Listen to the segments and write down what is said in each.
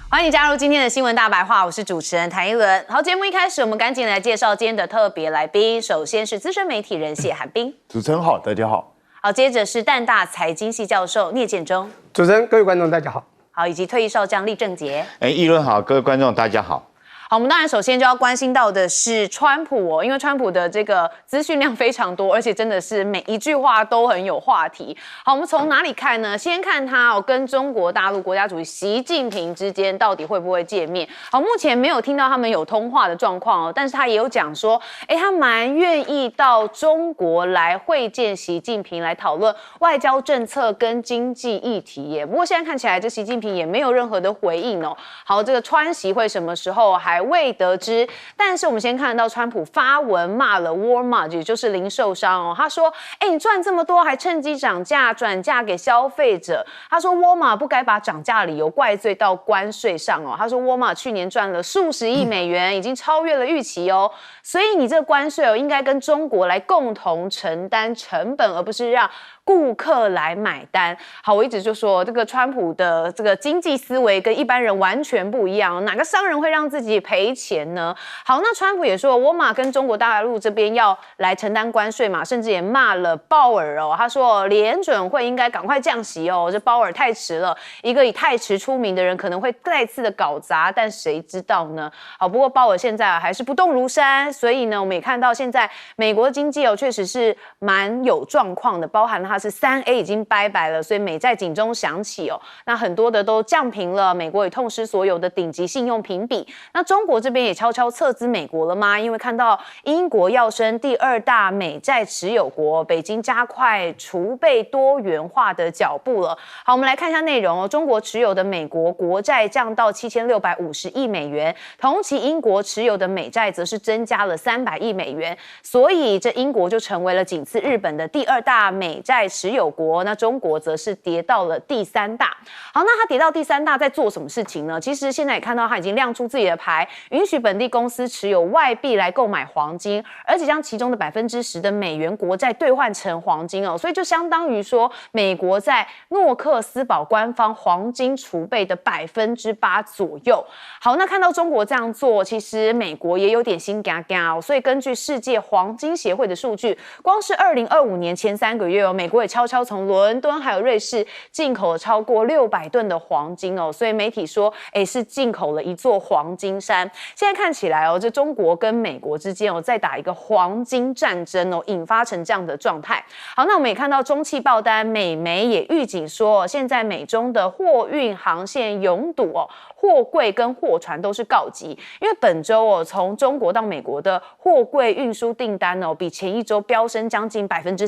欢迎加入今天的新闻大白话，我是主持人谭一伦。好，节目一开始，我们赶紧来介绍今天的特别来宾。首先是资深媒体人谢寒冰，主持人好，大家好。好，接着是淡大财经系教授聂建中，主持人各位观众大家好。好，以及退役少将厉正杰。一伦好，各位观众大家好。好，我们当然首先就要关心到的是川普哦，因为川普的这个资讯量非常多，而且真的是每一句话都很有话题。好，我们从哪里看呢？先看他哦，跟中国大陆国家主席习近平之间到底会不会见面？好，目前没有听到他们有通话的状况哦，但是他也有讲说，他蛮愿意到中国来会见习近平，来讨论外交政策跟经济议题耶。不过现在看起来，这习近平也没有任何的回应哦。好，这个川习会什么时候还未得知，但是我们先看到川普发文骂了 Walmart， 也就是零售商哦。他说：“你赚这么多，还趁机涨价，转嫁给消费者。”他说 ，Walmart 不该把涨价理由怪罪到关税上哦。他说 ，Walmart 去年赚了数十亿美元，已经超越了预期哦。所以你这个关税哦，应该跟中国来共同承担成本，而不是让顾客来买单。好，我一直就说这个川普的这个经济思维跟一般人完全不一样，哪个商人会让自己赔钱呢？好，那川普也说，沃尔玛跟中国大陆这边要来承担关税嘛，甚至也骂了鲍尔哦。他说联准会应该赶快降息哦，这鲍尔太迟了，一个以太迟出名的人可能会再次的搞砸，但谁知道呢？好，不过鲍尔现在还是不动如山，所以呢，我们也看到现在美国经济哦，确实是蛮有状况的，包含它是3A 已经拜拜了，所以美债警钟响起哦。那很多的都降评了，美国也痛失所有的顶级信用评比。那中国这边也悄悄撤资美国了吗？因为看到英国要升第2大美债持有国，北京加快储备多元化的脚步了。好，我们来看一下内容哦。中国持有的美国国债降到7650亿美元，同期英国持有的美债则是增加了300亿美元，所以这英国就成为了仅次日本的第2大美债持有国。那中国则是跌到了第3大。好，那它跌到第3大在做什么事情呢？其实现在也看到它已经亮出自己的牌，允许本地公司持有外币来购买黄金，而且将其中的10%的美元国债兑换成黄金哦，所以就相当于说美国在诺克斯堡官方黄金储备的8%左右。好，那看到中国这样做，其实美国也有点心嘎嘎哦，所以根据世界黄金协会的数据，光是2025年前3个月哦，美国也悄悄从伦敦还有瑞士进口了超过600吨的黄金哦，所以媒体说，是进口了一座黄金山。现在看起来哦，这中国跟美国之间哦，在打一个黄金战争哦，引发成这样的状态。好，那我们也看到中汽报单美媒也预警说，现在美中的货运航线拥堵哦，货柜跟货船都是告急，因为本周哦，从中国到美国的货柜运输订单哦，比前一周飙升将近300%，就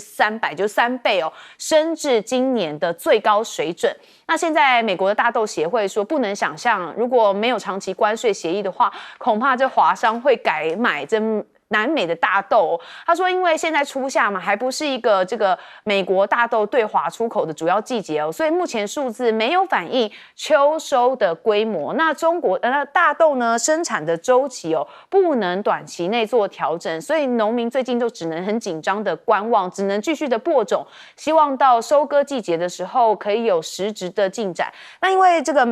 是3倍哦，升至今年的最高水准。那现在美国的大豆协会说，不能想象如果没有长期关税协议的话，恐怕这华商会改买这南美的大豆他说，因为现在初夏嘛，还不是一个这个美国大豆对华出口的主要季节所以目前数字没有反映秋收的规模。那中国大豆呢生产的周期不能短期内做调整，所以农民最近就只能很紧张的观望，只能继续的播种，希望到收割季节的时候可以有实质的进展。那因为这个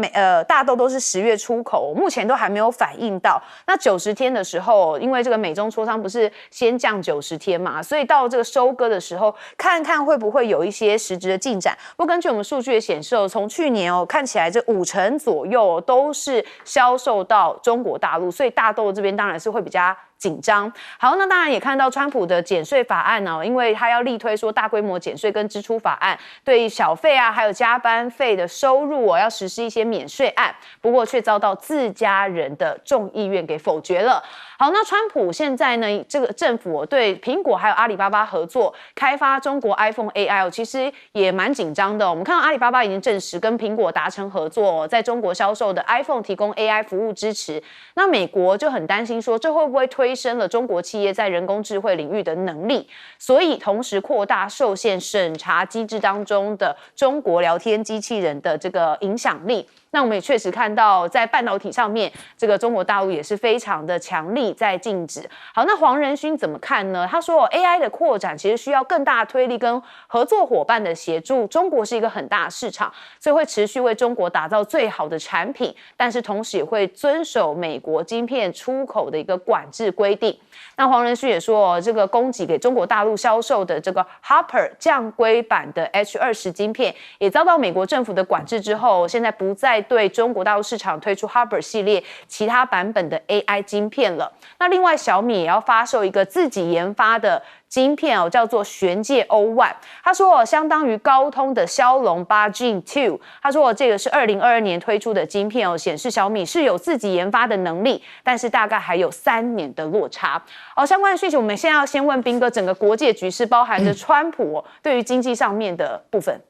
大豆都是10月出口，目前都还没有反映到。那90天的时候，因为这个美中磋商不是先降90天嘛，所以到这个收割的时候，看看会不会有一些实质的进展。不过根据我们数据的显示从去年看起来这50%左右都是销售到中国大陆，所以大豆这边当然是会比较紧张。好，那当然也看到川普的减税法案因为他要力推说大规模减税跟支出法案，对小费还有加班费的收入要实施一些免税案，不过却遭到自家人的众议院给否决了。好，那川普现在呢，这个政府对苹果还有阿里巴巴合作开发中国 iPhone AI 其实也蛮紧张的我们看到阿里巴巴已经证实跟苹果达成合作在中国销售的 iPhone 提供 AI 服务支持。那美国就很担心说，这会不会推推升了中国企业在人工智慧领域的能力，所以同时扩大受限审查机制当中的中国聊天机器人的这个影响力。那我们也确实看到，在半导体上面，这个中国大陆也是非常的强力在禁止。好，那黄仁勋怎么看呢？他说 ，AI 的扩展其实需要更大的推力跟合作伙伴的协助。中国是一个很大的市场，所以会持续为中国打造最好的产品，但是同时也会遵守美国晶片出口的一个管制规定。那黄仁勋也说，这个供给给中国大陆销售的这个 Hopper 降规版的 H20晶片，也遭到美国政府的管制之后，现在不再对中国大陆市场推出 Hopper 系列其他版本的 AI 晶片了。那另外，小米也要发售一个自己研发的晶片哦，叫做玄界 O1。他说相当于高通的骁龙8 Gen 2。他说这个是2022年推出的晶片哦，显示小米是有自己研发的能力，但是大概还有3年的落差。相关的讯息，我们现在要先问彬哥，整个国际局势包含着川普对于经济上面的部分。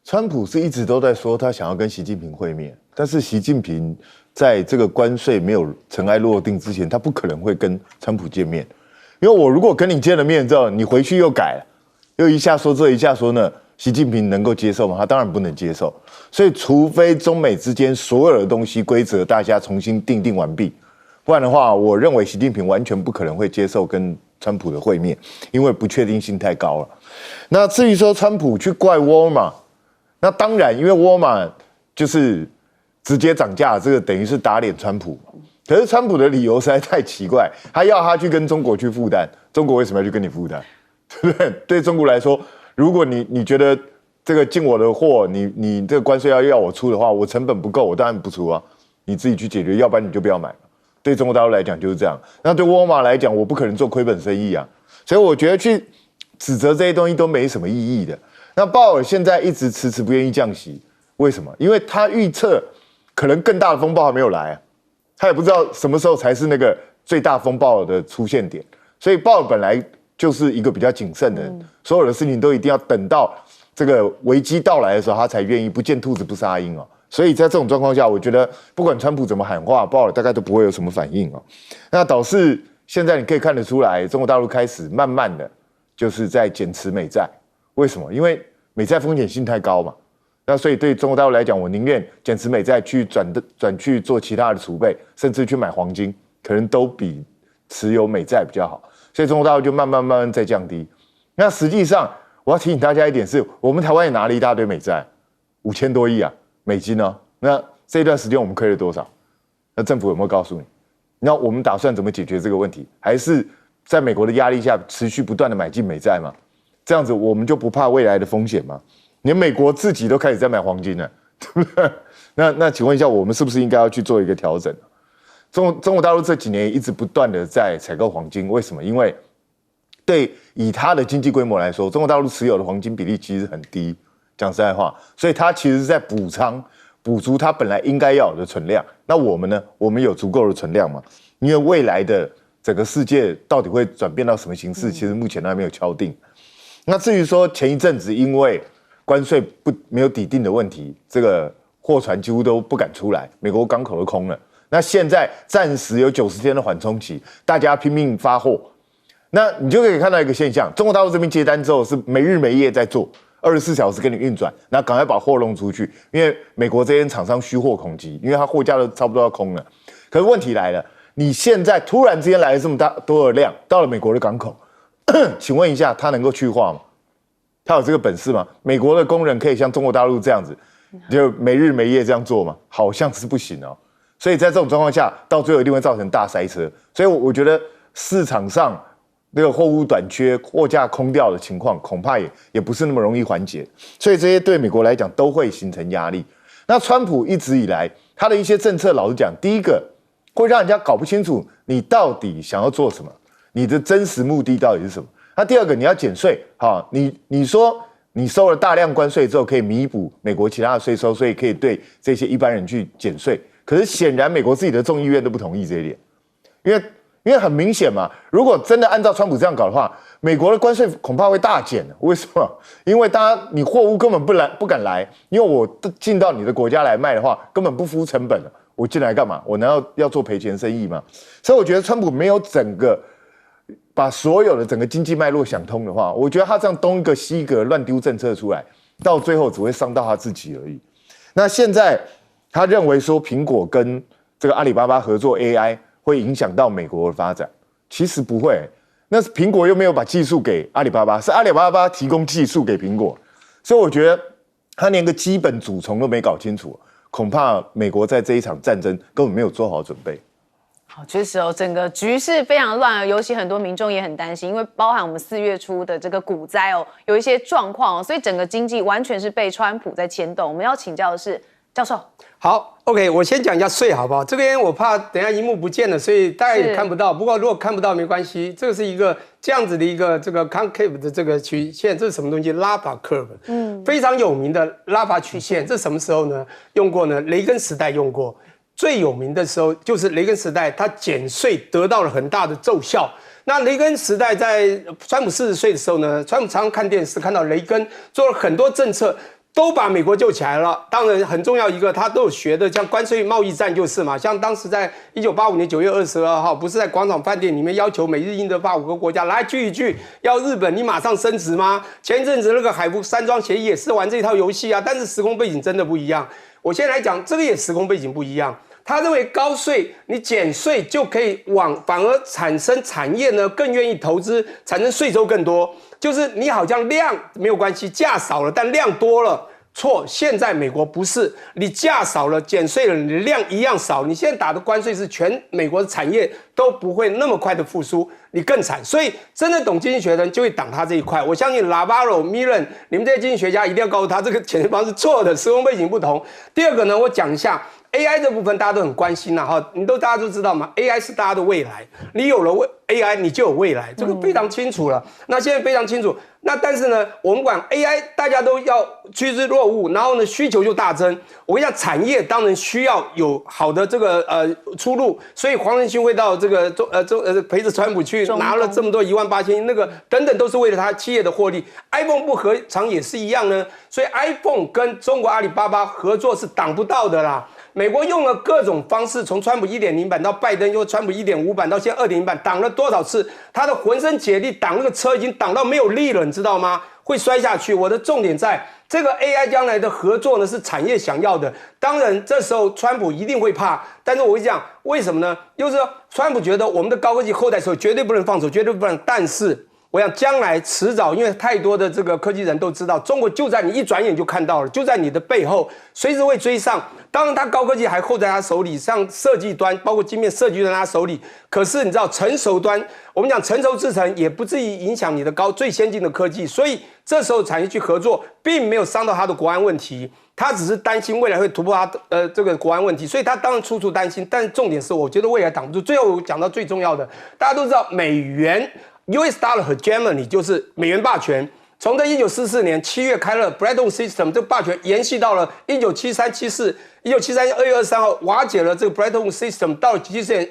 川普是一直都在说他想要跟习近平会面，但是习近平在这个关税没有尘埃落定之前，他不可能会跟川普见面。因为我如果跟你见了面之后，你回去又改了，又一下说这一下说那，习近平能够接受吗？他当然不能接受。所以，除非中美之间所有的东西规则大家重新订定完毕，不然的话，我认为习近平完全不可能会接受跟川普的会面，因为不确定性太高了。那至于说川普去怪沃尔玛，那当然，因为沃尔玛就是直接涨价，这个等于是打脸川普。可是川普的理由实在太奇怪，他要他去跟中国去负担，中国为什么要去跟你负担？对不对？对中国来说，如果你觉得这个进我的货，你这个关税要我出的话，我成本不够，我当然不出啊，你自己去解决，要不然你就不要买。对中国大陆来讲就是这样，那对沃尔玛来讲，我不可能做亏本生意啊，所以我觉得去指责这些东西都没什么意义的。那鲍尔现在一直迟迟不愿意降息，为什么？因为他预测可能更大的风暴还没有来啊，他也不知道什么时候才是那个最大风暴的出现点，所以鲍尔本来就是一个比较谨慎的人，所有的事情都一定要等到这个危机到来的时候，他才愿意不见兔子不撒鹰哦。所以在这种状况下，我觉得不管川普怎么喊话，鲍尔大概都不会有什么反应哦。那导致现在你可以看得出来，中国大陆开始慢慢的就是在减持美债。为什么？因为美债风险性太高嘛。那所以对中国大陆来讲，我宁愿减持美债去转去做其他的储备，甚至去买黄金，可能都比持有美债比较好。所以中国大陆就慢慢在降低。那实际上我要提醒大家一点是，我们台湾也拿了一大堆美债，5000多亿啊美金哦。那这一段时间我们亏了多少？那政府有没有告诉你？那我们打算怎么解决这个问题？还是在美国的压力下持续不断的买进美债吗？这样子我们就不怕未来的风险吗？连美国自己都开始在买黄金了，对不对？那请问一下，我们是不是应该要去做一个调整？中国大陆这几年一直不断的在采购黄金，为什么？因为以它的经济规模来说，中国大陆持有的黄金比例其实很低，讲实在话，所以它其实是在补足它本来应该要有的存量。那我们呢？我们有足够的存量吗？因为未来的整个世界到底会转变到什么形式，其实目前都还没有敲定。那至于说前一阵子因为关税没有抵定的问题，这个货船几乎都不敢出来，美国港口都空了。那现在暂时有90天的缓冲期，大家拼命发货。那你就可以看到一个现象，中国大陆这边接单之后是没日没夜在做，24小时给你运转，然后赶快把货弄出去，因为美国这边厂商虚货恐急，因为它货架都差不多要空了。可是问题来了，你现在突然之间来了这么多的量，到了美国的港口，请问一下，他能够去化吗？他有这个本事吗？美国的工人可以像中国大陆这样子，就没日没夜这样做吗？好像是不行哦。所以在这种状况下，到最后一定会造成大塞车。所以我觉得市场上这个货物短缺、货架空掉的情况，恐怕也不是那么容易缓解。所以这些对美国来讲都会形成压力。那川普一直以来他的一些政策，老实讲，第一个会让人家搞不清楚你到底想要做什么，你的真实目的到底是什么。那第二个，你要减税，好，你说你收了大量关税之后，可以弥补美国其他的税收，所以可以对这些一般人去减税。可是显然美国自己的众议院都不同意这一点，因为很明显嘛，如果真的按照川普这样搞的话，美国的关税恐怕会大减。为什么？因为你货物根本不敢来，因为我进到你的国家来卖的话，根本不敷成本了，我进来干嘛？我难道要做赔钱生意吗？所以我觉得川普没有整个把所有的整个经济脉络想通的话，我觉得他这样东一个西一个乱丢政策出来，到最后只会伤到他自己而已。那现在他认为说苹果跟这个阿里巴巴合作 AI 会影响到美国的发展，其实不会。那苹果又没有把技术给阿里巴巴，是阿里巴巴提供技术给苹果，所以我觉得他连个基本主从都没搞清楚，恐怕美国在这一场战争根本没有做好准备。好，确实哦，整个局势非常乱，尤其很多民众也很担心，因为包含我们4月初的这个股灾哦，有一些状况哦，所以整个经济完全是被川普在牵动。我们要请教的是教授。好 ，OK， 我先讲一下税好不好？这边我怕等一下荧幕不见了，所以大家也看不到。不过如果看不到没关系，这个是一个这样子的一个这个 concave 的这个曲线，这是什么东西？拉法 curve， 非常有名的拉法曲线。这什么时候呢？用过呢？雷根时代用过。最有名的时候就是雷根时代，他减税得到了很大的奏效。那雷根时代在川普40岁的时候呢，川普常常看电视，看到雷根做了很多政策。都把美国救起来了。当然很重要一个，他都有学的，像关税贸易战就是嘛。像当时在1985年9月22号，不是在广场饭店里面要求美日英德法5个国家来聚一聚，要日本你马上升值吗？前一阵子那个海服山庄协议也是玩这套游戏啊，但是时空背景真的不一样。我先来讲，这个也时空背景不一样。他认为高税你减税就可以反而产生产业呢更愿意投资，产生税收更多。就是你好像量没有关系，价少了，但量多了。错，现在美国不是，你价少了，减税了，你的量一样少。你现在打的关税是全美国的产业都不会那么快的复苏，你更惨。所以真的懂经济学的人就会挡他这一块。我相信Navarro、Millen， 你们这些经济学家一定要告诉他，这个减税方式错的，时空背景不同。第二个呢，我讲一下。AI 这部分大家都很关心啦，哈，大家都知道嘛 ，AI 是大家的未来，你有了AI， 你就有未来，这个非常清楚了。那现在非常清楚，那但是呢，我们管 AI， 大家都要趋之若鹜，然后呢，需求就大增。我跟你讲，产业当然需要有好的这个出路，所以黄仁勋会到这个陪着川普去拿了这么多18000亿，那个等等都是为了他企业的获利。iPhone 不何尝也是一样呢？所以 iPhone 跟中国阿里巴巴合作是挡不到的啦。美国用了各种方式，从川普1.0版到拜登，又川普1.5版到现在2.0版，挡了多少次？他的浑身解力挡那个车已经挡到没有力了，你知道吗？会摔下去。我的重点在这个 AI 将来的合作呢，是产业想要的。当然，这时候川普一定会怕，但是我会讲为什么呢？就是说，川普觉得我们的高科技后代手绝对不能放手，绝对不能。但是我想将来迟早，因为太多的这个科技人都知道，中国就在你一转眼就看到了，就在你的背后，随时会追上。当然，它高科技还扣在他手里，像设计端，包括晶片设计在他手里。可是你知道，成熟端，我们讲成熟制程也不至于影响你的最先进的科技，所以这时候产业去合作，并没有伤到他的国安问题。他只是担心未来会突破他这个国安问题，所以他当然处处担心。但是重点是，我觉得未来挡不住。最后我讲到最重要的，大家都知道美元。US dollar hegemony 就是美元霸权，从这1944年7月开了 Bretton System， 这个霸权延续到了1973、74、1973 2月23号瓦解了这个 Bretton System， 到了74年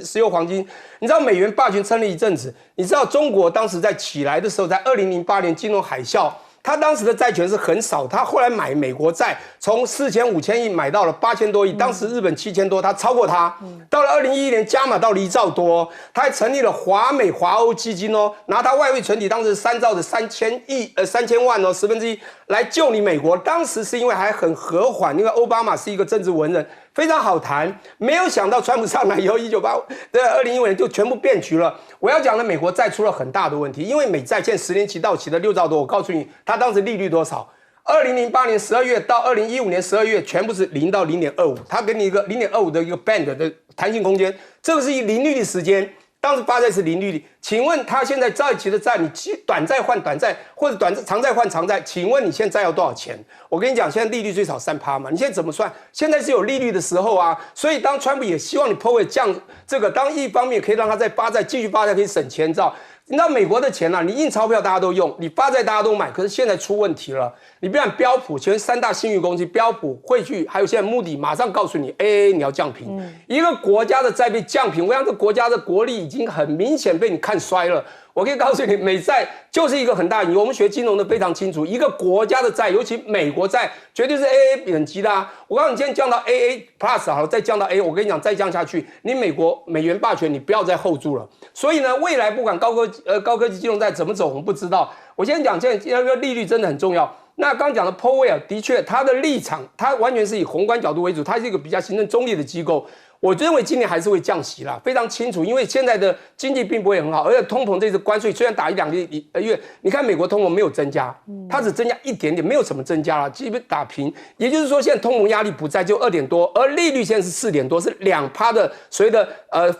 石油黄金。你知道美元霸权撑了一阵子，你知道中国当时在起来的时候，在2008年金融海啸。他当时的债权是很少，他后来买美国债，从4000、5000亿买到了8000多亿，当时日本7000多，他超过他。到了2011年加码到了1兆多，他还成立了华美华欧基金哦，拿他外汇存底当时3兆的3000万哦1/10来救你美国。当时是因为还很和缓，因为奥巴马是一个政治文人，非常好谈。没有想到川普上来以后，2015年就全部变局了。我要讲的美国债出了很大的问题，因为美债现在10年期到期的6兆多，我告诉你，它当时利率多少？2008年12月到2015年12月，全部是0到0.25，它给你一个0.25的一个 band 的弹性空间，这个是以零利率时间。当时发债是零利率，请问他现在在期的债，你短债换短债，或者长债换长债，请问你现在要多少钱？我跟你讲，现在利率最少3%嘛，你现在怎么算？现在是有利率的时候啊，所以当川普也希望你 Powell 降这个，当一方面可以让他在发债继续发债，可以省钱，知道？你知道美国的钱啊，你印钞票大家都用，你发债大家都买，可是现在出问题了。你不然标普前3大信誉公司，标普、汇聚，还有现在穆迪，马上告诉你 ，AA 你要降评。一个国家的债被降评，我想这国家的国力已经很明显被你看衰了。我可以告诉你，美债就是一个很大隐喻。我们学金融的非常清楚，一个国家的债，尤其美国债，绝对是 AA 等级的啊。我告诉你，今天降到 AA Plus 好了，再降到 A， 我跟你讲，再降下去，你美元霸权你不要再 hold 住了。所以呢，未来不管高科技金融债怎么走，我们不知道。我先讲，现在利率真的很重要。那刚讲的 Powell 的确，他的立场，他完全是以宏观角度为主，他是一个比较行政中立的机构。我认为今年还是会降息啦，非常清楚，因为现在的经济并不会很好，而且通膨这次关税虽然打1-2个月，你看美国通膨没有增加，它只增加一点点，没有什么增加啦，基本打平。也就是说，现在通膨压力不在，就2点多，而利率现在是4点多，是2%的所谓的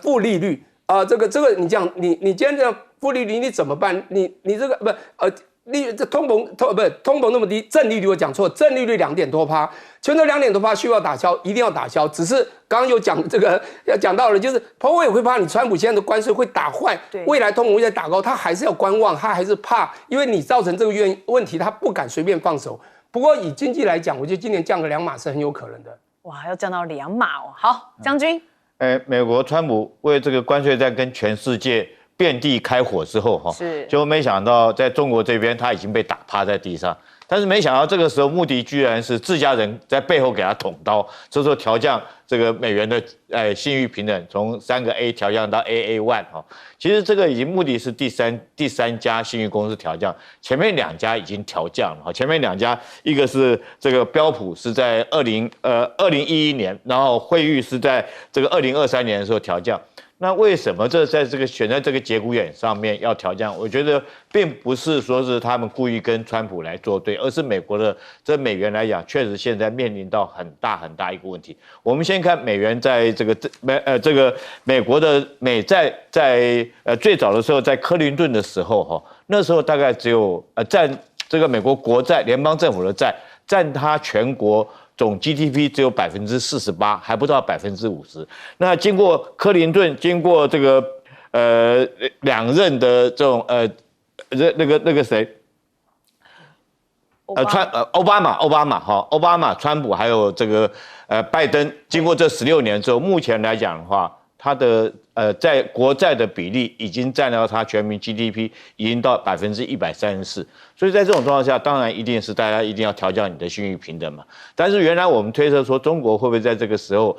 负利率这个你讲你今天这负利率你怎么办？你这个通膨那么低，正利率我讲错，正利率2点多%，全都2点多%需要打消，一定要打消。只是刚刚有讲这个要讲到了，就是Powell也会怕你川普现在的关税会打坏，未来通膨会再打高，他还是要观望，他还是怕，因为你造成这个问题，他不敢随便放手。不过以经济来讲，我觉得今年降个2码是很有可能的。哇，要降到2码哦。好，将军，美国川普为这个关税战跟全世界遍地开火之后，就没想到在中国这边他已经被打趴在地上，但是没想到这个时候目的居然是自家人在背后给他捅刀，这时候调降这个美元的信誉平等从3个 A 调降到 AA1 其实这个已经目的是第三家信誉公司调降，前面2家已经调降了前面2家一个是这个标普是在2011年，然后惠誉是在这个2023年的时候调降。那为什么在这个选在这个节骨眼上面要调降？我觉得并不是说是他们故意跟川普来作对，而是美国的这美元来讲，确实现在面临到很大一个问题。我们先看美元在这个美国的美债在最早的时候在克林顿的时候那时候大概只有占这个美国国债联邦政府的债占它全国总 GDP 只有48%，还不到50%。那经过克林顿，经过这个2任的这种那个谁，奥巴马、川普还有这个拜登，经过这16年之后，目前来讲的话，他的在国债的比例已经占到他全民 GDP 已经到134%，所以在这种状况下，当然一定是大家一定要调降你的信誉平等嘛。但是原来我们推测说中国会不会在这个时候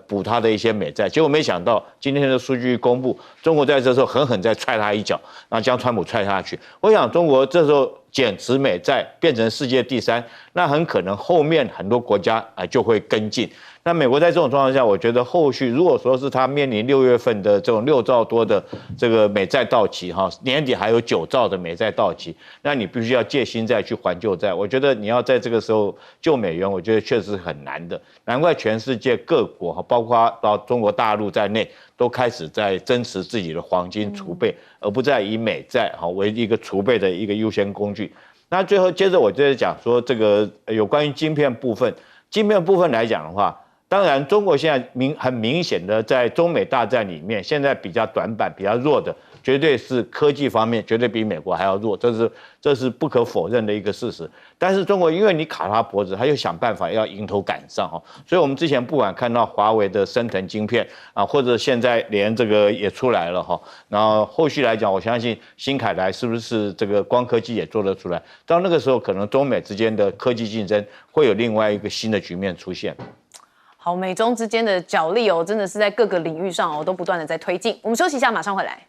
补他的一些美债，结果没想到今天的数据公布，中国在这时候狠狠再踹他一脚，然后将川普踹下去。我想中国这时候减持美债变成世界第3，那很可能后面很多国家就会跟进。那美国在这种状况下，我觉得后续如果说是他面临6月份的这种6兆多的这个美债到期年底还有9兆的美债到期，那你必须要借新债去还旧债。我觉得你要在这个时候救美元，我觉得确实很难的。难怪全世界各国包括到中国大陆在内，都开始在增持自己的黄金储备，而不再以美债为一个储备的一个优先工具。那最后接着我就是讲说这个有关于晶片部分来讲的话。当然，中国现在很明显的在中美大战里面，现在比较短板、比较弱的，绝对是科技方面，绝对比美国还要弱，这是不可否认的一个事实。但是中国因为你卡他脖子，他又想办法要迎头赶上所以我们之前不管看到华为的升腾晶片或者现在连这个也出来了然后后续来讲，我相信新凯来是不是这个光科技也做得出来？到那个时候，可能中美之间的科技竞争会有另外一个新的局面出现。好，美中之间的角力真的是在各个领域上都不断的在推进。我们休息一下，马上回来。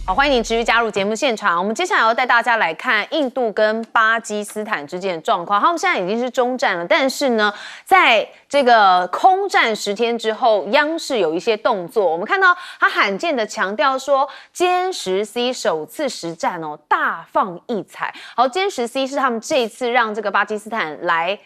好，欢迎你持续加入节目现场。我们接下来要带大家来看印度跟巴基斯坦之间的状况。他们现在已经是中战了，但是呢，在这个空战10天之后，央视有一些动作。我们看到他罕见的强调说，歼10C 首次实战大放异彩。好，歼10C 是他们这一次让这个巴基斯坦来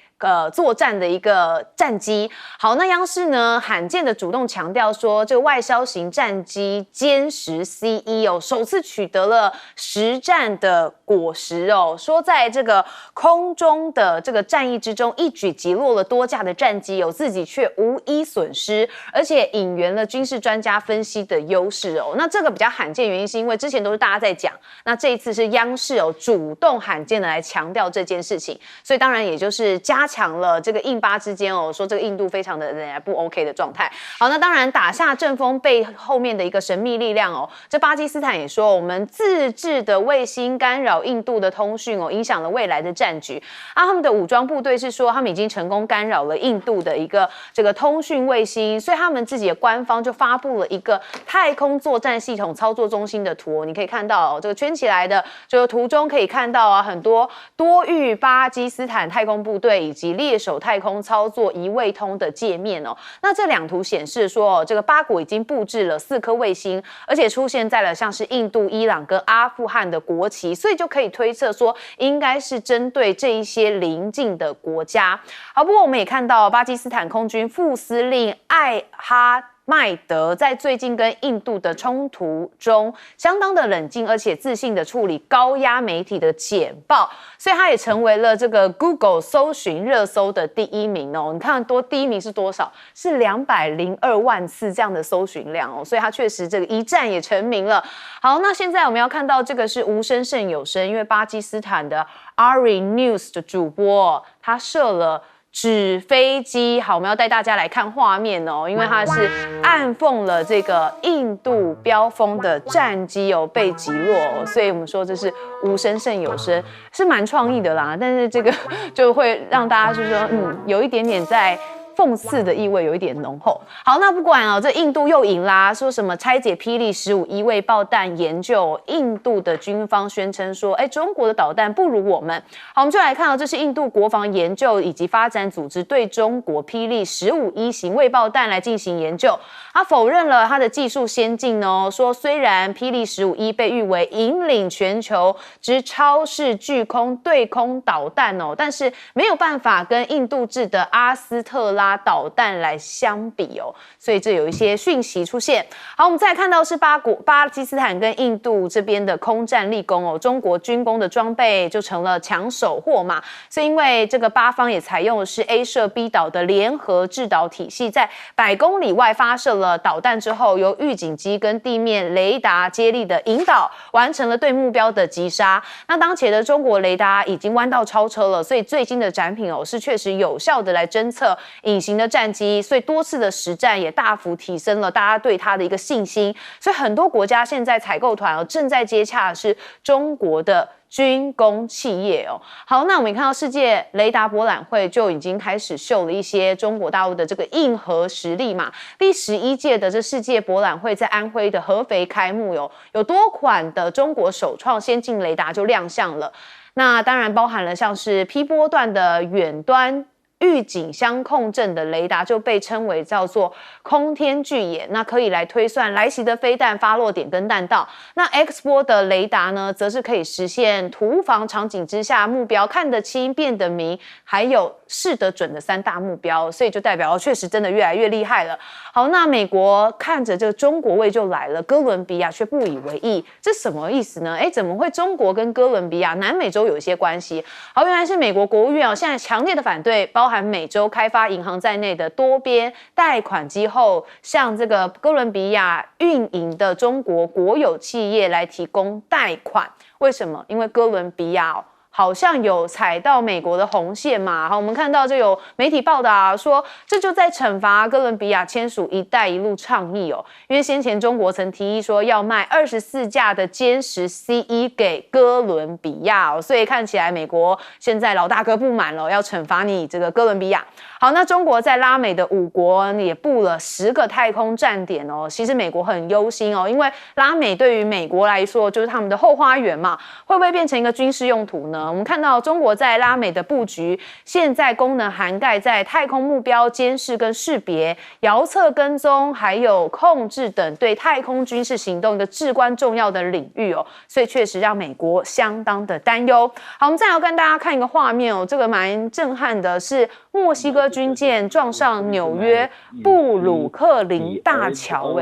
作战的一个战机。好，那央视呢罕见的主动强调说，这个外销型战机歼十 C1哦，首次取得了实战的果实哦，说在这个空中的这个战役之中，一举击落了多架的战机，有自己却无一损失，而且引援了军事专家分析的优势哦。那这个比较罕见原因是因为之前都是大家在讲，那这一次是央视哦主动罕见的来强调这件事情，所以当然也就是加强了这个印巴之间哦，说这个印度非常的不 OK 的状态。好，那当然打下阵风背后面的一个神秘力量哦，这巴基斯坦也说，我们自制的卫星干扰印度的通讯哦，影响了未来的战局。他们的武装部队是说，他们已经成功干扰了印度的一个这个通讯卫星，所以他们自己的官方就发布了一个太空作战系统操作中心的图，你可以看到这个圈起来的这个图中可以看到很多多域巴基斯坦太空部队以及猎手太空操作一位通的界面哦。那这两图显示说，这个巴国已经布置了4颗卫星，而且出现在了像是印度、伊朗跟阿富汗的国旗，所以就可以推测说，应该是针对这一些邻近的国家。好，不过我们也看到巴基斯坦空军副司令艾哈迈德在最近跟印度的冲突中，相当的冷静，而且自信的处理高压媒体的简报，所以他也成为了这个 Google 搜寻热搜的第1名哦。你看第1名是多少？是202万次这样的搜寻量哦，所以他确实这个一战也成名了。好，那现在我们要看到这个是无声胜有声，因为巴基斯坦的 Ari News 的主播他射了纸飞机。好，我们要带大家来看画面哦，因为它是暗讽了这个印度标风的战机哦被击落哦，所以我们说这是无声胜有声，是蛮创意的啦。但是这个就会让大家就说，有一点点在讽刺的意味有一点浓厚。好，那不管哦，这印度又赢啦，说什么拆解霹雳15一位爆弹研究，印度的军方宣称说，中国的导弹不如我们。好，我们就来看到，这是印度国防研究以及发展组织对中国霹雳15一型卫爆弹来进行研究，他否认了他的技术先进哦，说虽然霹雳15一被誉为引领全球之超视巨空对空导弹哦，但是没有办法跟印度制的阿斯特拉导弹来相比哦，所以这有一些讯息出现。好，我们再来看到是巴基斯坦跟印度这边的空战立功哦，中国军工的装备就成了抢手货嘛，所以因为这个巴方也采用的是 A 射 B 导的联合制导体系，在100公里外发射了导弹之后，由预警机跟地面雷达接力的引导，完成了对目标的击杀。那当前的中国雷达已经弯道超车了，所以最新的展品哦是确实有效的来侦测隐形的战机，所以多次的实战也大幅提升了大家对它的一个信心。所以很多国家现在采购团哦正在接洽的是中国的军工企业哦。好，那我们看到世界雷达博览会就已经开始秀了一些中国大陆的这个硬核实力嘛。第11届的这世界博览会在安徽的合肥开幕有多款的中国首创先进雷达就亮相了。那当然包含了像是 P 波段的远端预警相控阵的雷达就被称为叫做空天巨眼，那可以来推算来袭的飞弹发落点跟弹道。那 X 波的雷达呢，则是可以实现图防场景之下目标看得清、辨得明，还有试得准的3大目标，所以就代表确实真的越来越厉害了。好，那美国看着这个中国味就来了，哥伦比亚却不以为意，这什么意思呢？怎么会中国跟哥伦比亚、南美洲有一些关系？好，原来是美国国务院现在强烈的反对包含美洲开发银行在内的多边贷款机构向这个哥伦比亚运营的中国国有企业来提供贷款。为什么？因为哥伦比亚好像有踩到美国的红线嘛。好，我们看到这有媒体报道说，这就在惩罚哥伦比亚签署一带一路倡议哦。因为先前中国曾提议说要卖24架的歼十 C1给哥伦比亚哦，所以看起来美国现在老大哥不满了，要惩罚你这个哥伦比亚。好，那中国在拉美的5国也布了10个太空站点哦。其实美国很忧心哦，因为拉美对于美国来说就是他们的后花园嘛，会不会变成一个军事用途呢？呢？我们看到中国在拉美的布局，现在功能涵盖在太空目标监视跟识别、遥测跟踪，还有控制等对太空军事行动一个至关重要的领域哦，所以确实让美国相当的担忧。好，我们再来跟大家看一个画面哦，这个蛮震撼的，是墨西哥军舰撞上纽约布鲁克林大桥，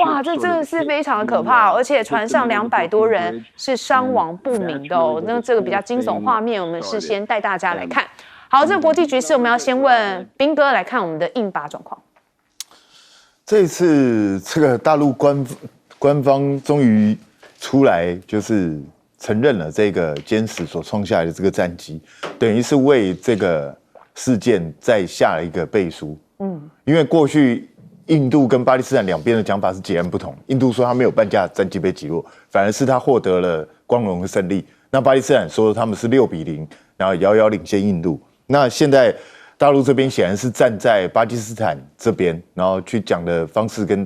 哇，这真的是非常的可怕，而且船上200多人是伤亡不明的哦。那这个比较惊悚画面，我们事先带大家来看。好，这个国际局势我们要先问彬哥来看我们的印巴状况。这一次这个大陆官方终于出来，就是承认了这个歼10所创下来的这个战绩，等于是为这个事件再下了一个背书。因为过去印度跟巴基斯坦两边的讲法是截然不同。印度说他没有半架战机被击落，反而是他获得了光荣的胜利。那巴基斯坦说他们是6-0，然后遥遥领先印度。那现在大陆这边显然是站在巴基斯坦这边，然后去讲的方式跟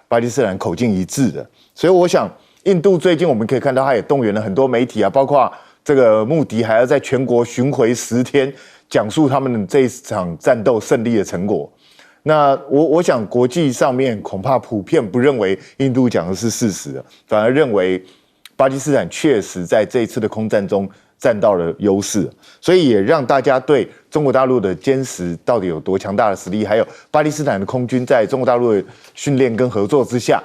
巴基斯坦口径一致的。所以我想，印度最近我们可以看到，他也动员了很多媒体啊，包括这个穆迪还要在全国巡回10天，讲述他们这一场战斗胜利的成果。那我想国际上面恐怕普遍不认为印度讲的是事实，反而认为巴基斯坦确实在这一次的空战中占到了优势，所以也让大家对中国大陆的歼10到底有多强大的实力，还有巴基斯坦的空军在中国大陆的训练跟合作之下，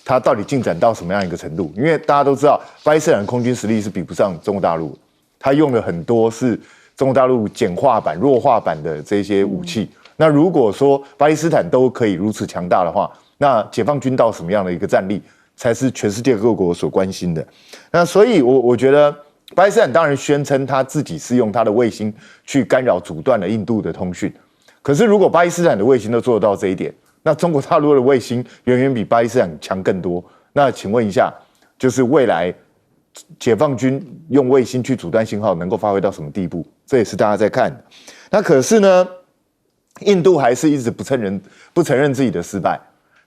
它到底进展到什么样一个程度？因为大家都知道，巴基斯坦的空军实力是比不上中国大陆，它用了很多是中国大陆简化版、弱化版的这些武器。那如果说巴基斯坦都可以如此强大的话，那解放军到什么样的一个战力，才是全世界各国所关心的。那所以我觉得巴基斯坦当然宣称他自己是用他的卫星去干扰阻断了印度的通讯，可是如果巴基斯坦的卫星都做得到这一点，那中国大陆的卫星远远比巴基斯坦强更多。那请问一下，就是未来解放军用卫星去阻断信号能够发挥到什么地步？这也是大家在看的。那可是呢，印度还是一直不承认自己的失败，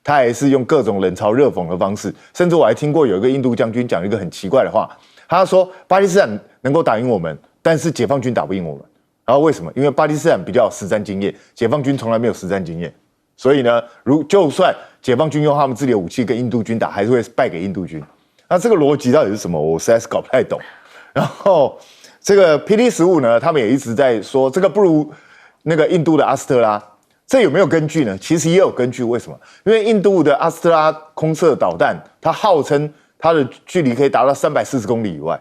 他还是用各种冷嘲热讽的方式，甚至我还听过有一个印度将军讲一个很奇怪的话，他说巴基斯坦能够打赢我们，但是解放军打不赢我们。然后为什么？因为巴基斯坦比较有实战经验，解放军从来没有实战经验，所以呢，就算解放军用他们自己的武器跟印度军打，还是会败给印度军。那这个逻辑到底是什么？我实在是搞不太懂。然后这个 PD-15呢，他们也一直在说这个不如那个印度的阿斯特拉，这有没有根据呢？其实也有根据。为什么？因为印度的阿斯特拉空射导弹，它号称它的距离可以达到340公里以外，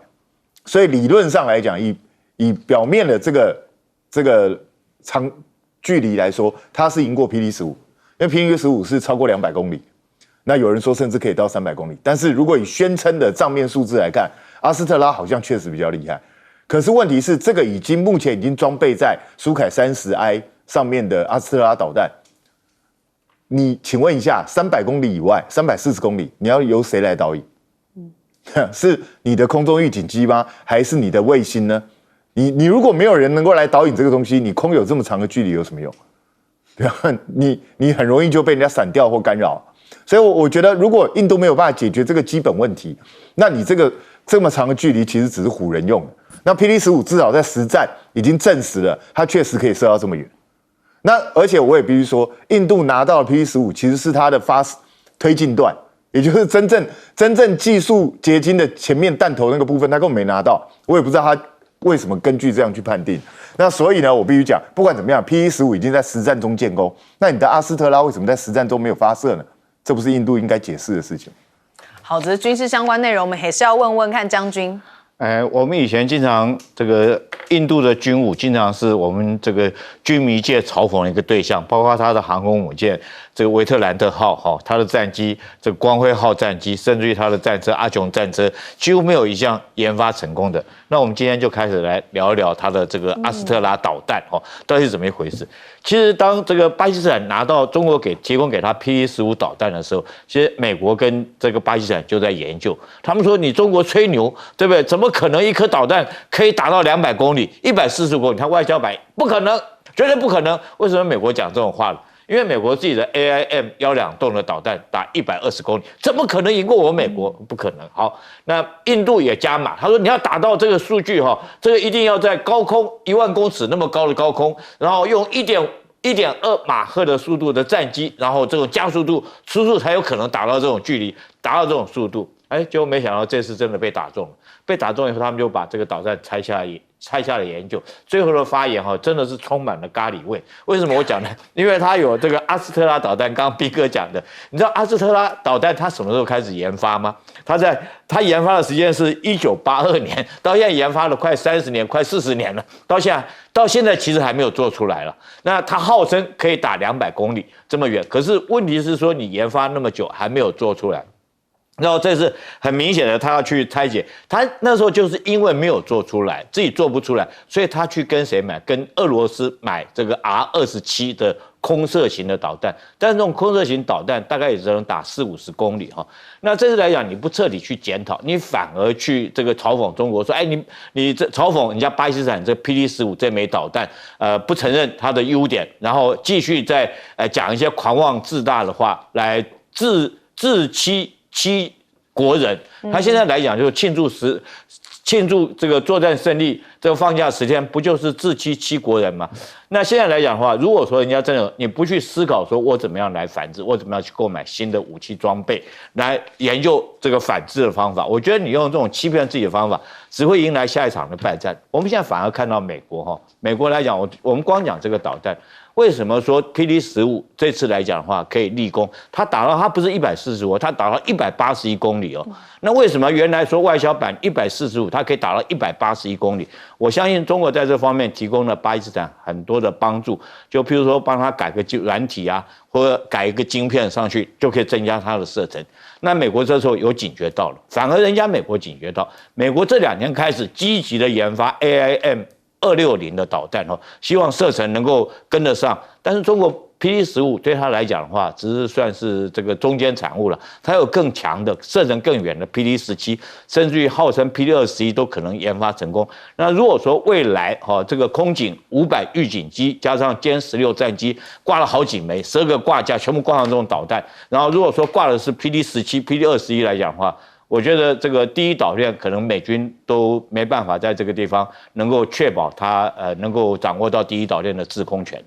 所以理论上来讲，以表面的这个长距离来说，它是赢过 PD-15，因为 PD-15是超过200公里，那有人说甚至可以到300公里。但是如果以宣称的账面数字来看，阿斯特拉好像确实比较厉害。可是问题是，这个目前已经装备在苏凯30I 上面的阿斯特拉导弹，你请问一下，300公里以外，340公里，你要由谁来导引？是你的空中预警机吗？还是你的卫星呢？你如果没有人能够来导引这个东西，你空有这么长的距离有什么用？对吧？你很容易就被人家闪掉或干扰。所以我觉得，如果印度没有办法解决这个基本问题，那你这么长的距离其实只是唬人用的。那 PD-15至少在实战已经证实了，它确实可以射到这么远。那而且我也必须说，印度拿到的 PD-15其实是它的推进段，也就是真正技术结晶的前面弹头那个部分，它根本没拿到。我也不知道它为什么根据这样去判定。那所以呢，我必须讲，不管怎么样 ，PD-15已经在实战中建功。那你的阿斯特拉为什么在实战中没有发射呢？这不是印度应该解释的事情。好，这是军事相关内容，我们还是要问看将军。我们以前经常这个印度的军武，经常是我们这个军迷界嘲讽的一个对象，包括他的航空母舰这个维特兰特号，他的战机这个光辉号战机，甚至于他的战车阿琼战车，几乎没有一项研发成功的。那我们今天就开始来聊一聊他的这个阿斯特拉导弹到底是怎么一回事？其实当这个巴基斯坦拿到中国提供给他 PD-15导弹的时候，其实美国跟这个巴基斯坦就在研究，他们说你中国吹牛，对不对？怎么可能一颗导弹可以打到200公里、140公里？他外交版不可能，绝对不可能。为什么美国讲这种话呢？因为美国自己的 AIM-12洞的导弹打120公里，怎么可能赢过我美国？不可能。好，那印度也加码，他说你要达到这个数据哈，这个一定要在高空10000公尺那么高的高空，然后用1.2马赫的速度的战机，然后这种加速度初速才有可能达到这种距离，达到这种速度。哎，结果没想到这次真的被打中了。被打中以后，他们就把这个导弹拆下来研究。最后的发言哈，真的是充满了咖喱味。为什么我讲呢？因为它有这个阿斯特拉导弹，刚刚斌哥讲的，你知道阿斯特拉导弹它什么时候开始研发吗？它研发的时间是1982年，到现在研发了快30年，快40年了，到现在其实还没有做出来了。那它号称可以打200公里这么远，可是问题是说你研发那么久还没有做出来。然后这是很明显的，他要去拆解。他那时候就是因为没有做出来，自己做不出来，所以他去跟谁买？跟俄罗斯买这个 R-27的空射型的导弹。但是这种空射型导弹大概也只能打40-50公里哈。那这次来讲，你不彻底去检讨，你反而去这个嘲讽中国，说，哎，你这嘲讽人家巴基斯坦这 PD-15这枚导弹，不承认它的优点，然后继续在讲一些狂妄自大的话来自欺国人。他现在来讲就是庆祝这个作战胜利，这个放假10天，不就是自欺国人吗？那现在来讲的话，如果说人家真的你不去思考说我怎么样来反制，我怎么样去购买新的武器装备，来研究这个反制的方法，我觉得你用这种欺骗自己的方法，只会迎来下一场的败战。我们现在反而看到美国来讲，我们光讲这个导弹。为什么说 PD-15这次来讲的话可以立功？它不是145，它打到181公里哦。那为什么原来说外销版145，它可以打到181公里？我相信中国在这方面提供了巴基斯坦很多的帮助，就譬如说帮他改个软体啊，或者改一个晶片上去，就可以增加它的射程。那美国这时候有警觉到了，反而人家美国警觉到，美国这2年开始积极的研发 AIM-260的导弹哦，希望射程能够跟得上。但是中国 PD-15对他来讲的话，只是算是这个中间产物了。它有更强的射程更远的 PD-17，甚至于号称 PD-21都可能研发成功。那如果说未来这个空警500预警机加上歼16战机挂了好几枚，12个挂架全部挂上这种导弹，然后如果说挂的是 PD-17、PD-21来讲的话，我觉得这个第一岛链可能美军都没办法在这个地方能够确保它能够掌握到第一岛链的制空权。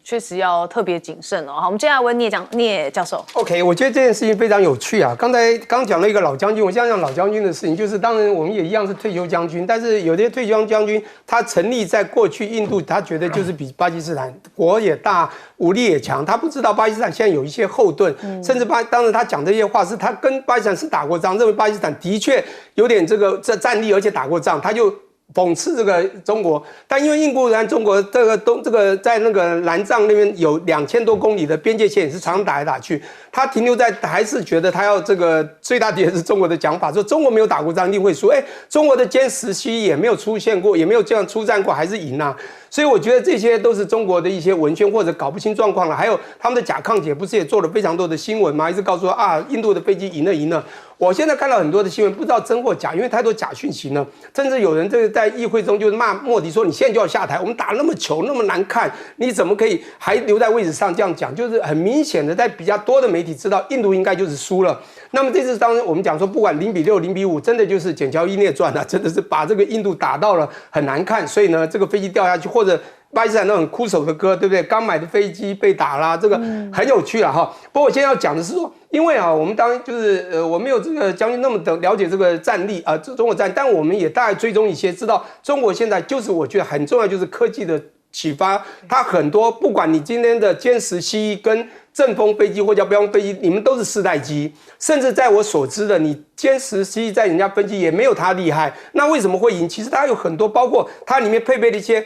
确实要特别谨慎哦。好，我们接下来问聂教授。OK， 我觉得这件事情非常有趣啊。刚讲了一个老将军，我想讲老将军的事情，就是当然我们也一样是退休将军，但是有些退休将军他成立在过去印度，他觉得就是比巴基斯坦国也大，武力也强，他不知道巴基斯坦现在有一些后盾，甚至当然他讲这些话是他跟巴基斯坦是打过仗，认为巴基斯坦的确有点这战力，而且打过仗，他就讽刺这个中国。但因为印度和中国这个在那个南藏那边有2000多公里的边界线，也是常打来打去，他停留在还是觉得他要这个最大敌人是中国的讲法，说中国没有打过仗一定会输，中国的歼17也没有出现过，也没有这样出战过，还是赢啊。所以我觉得这些都是中国的一些文宣或者搞不清状况了。还有他们的假抗姐不是也做了非常多的新闻吗？一直告诉说印度的飞机赢了。我现在看到很多的新闻，不知道真或假，因为太多假讯息呢。甚至有人在议会中就骂莫迪说：“你现在就要下台，我们打那么糗那么难看，你怎么可以还留在位置上？”这样讲就是很明显的，在比较多的媒体知道印度应该就是输了。那么这次当然我们讲说，不管0-6、0-5，真的就是《笈桥一列传》啊，真的是把这个印度打到了很难看，所以呢，这个飞机掉下去，或者巴基斯坦那种哭手的歌，对不对？刚买的飞机被打啦，这个很有趣啊哈。不过我现在要讲的是说，因为我们当然就是我没有这个将军那么的了解这个战力中国战，但我们也大概追踪一些，知道中国现在就是我觉得很重要，就是科技的启发，它很多不管你今天的歼17跟阵风飞机或叫标风飞机，你们都是4代机，甚至在我所知的，你歼17在人家分机也没有它厉害。那为什么会赢？其实它有很多，包括它里面配备的一些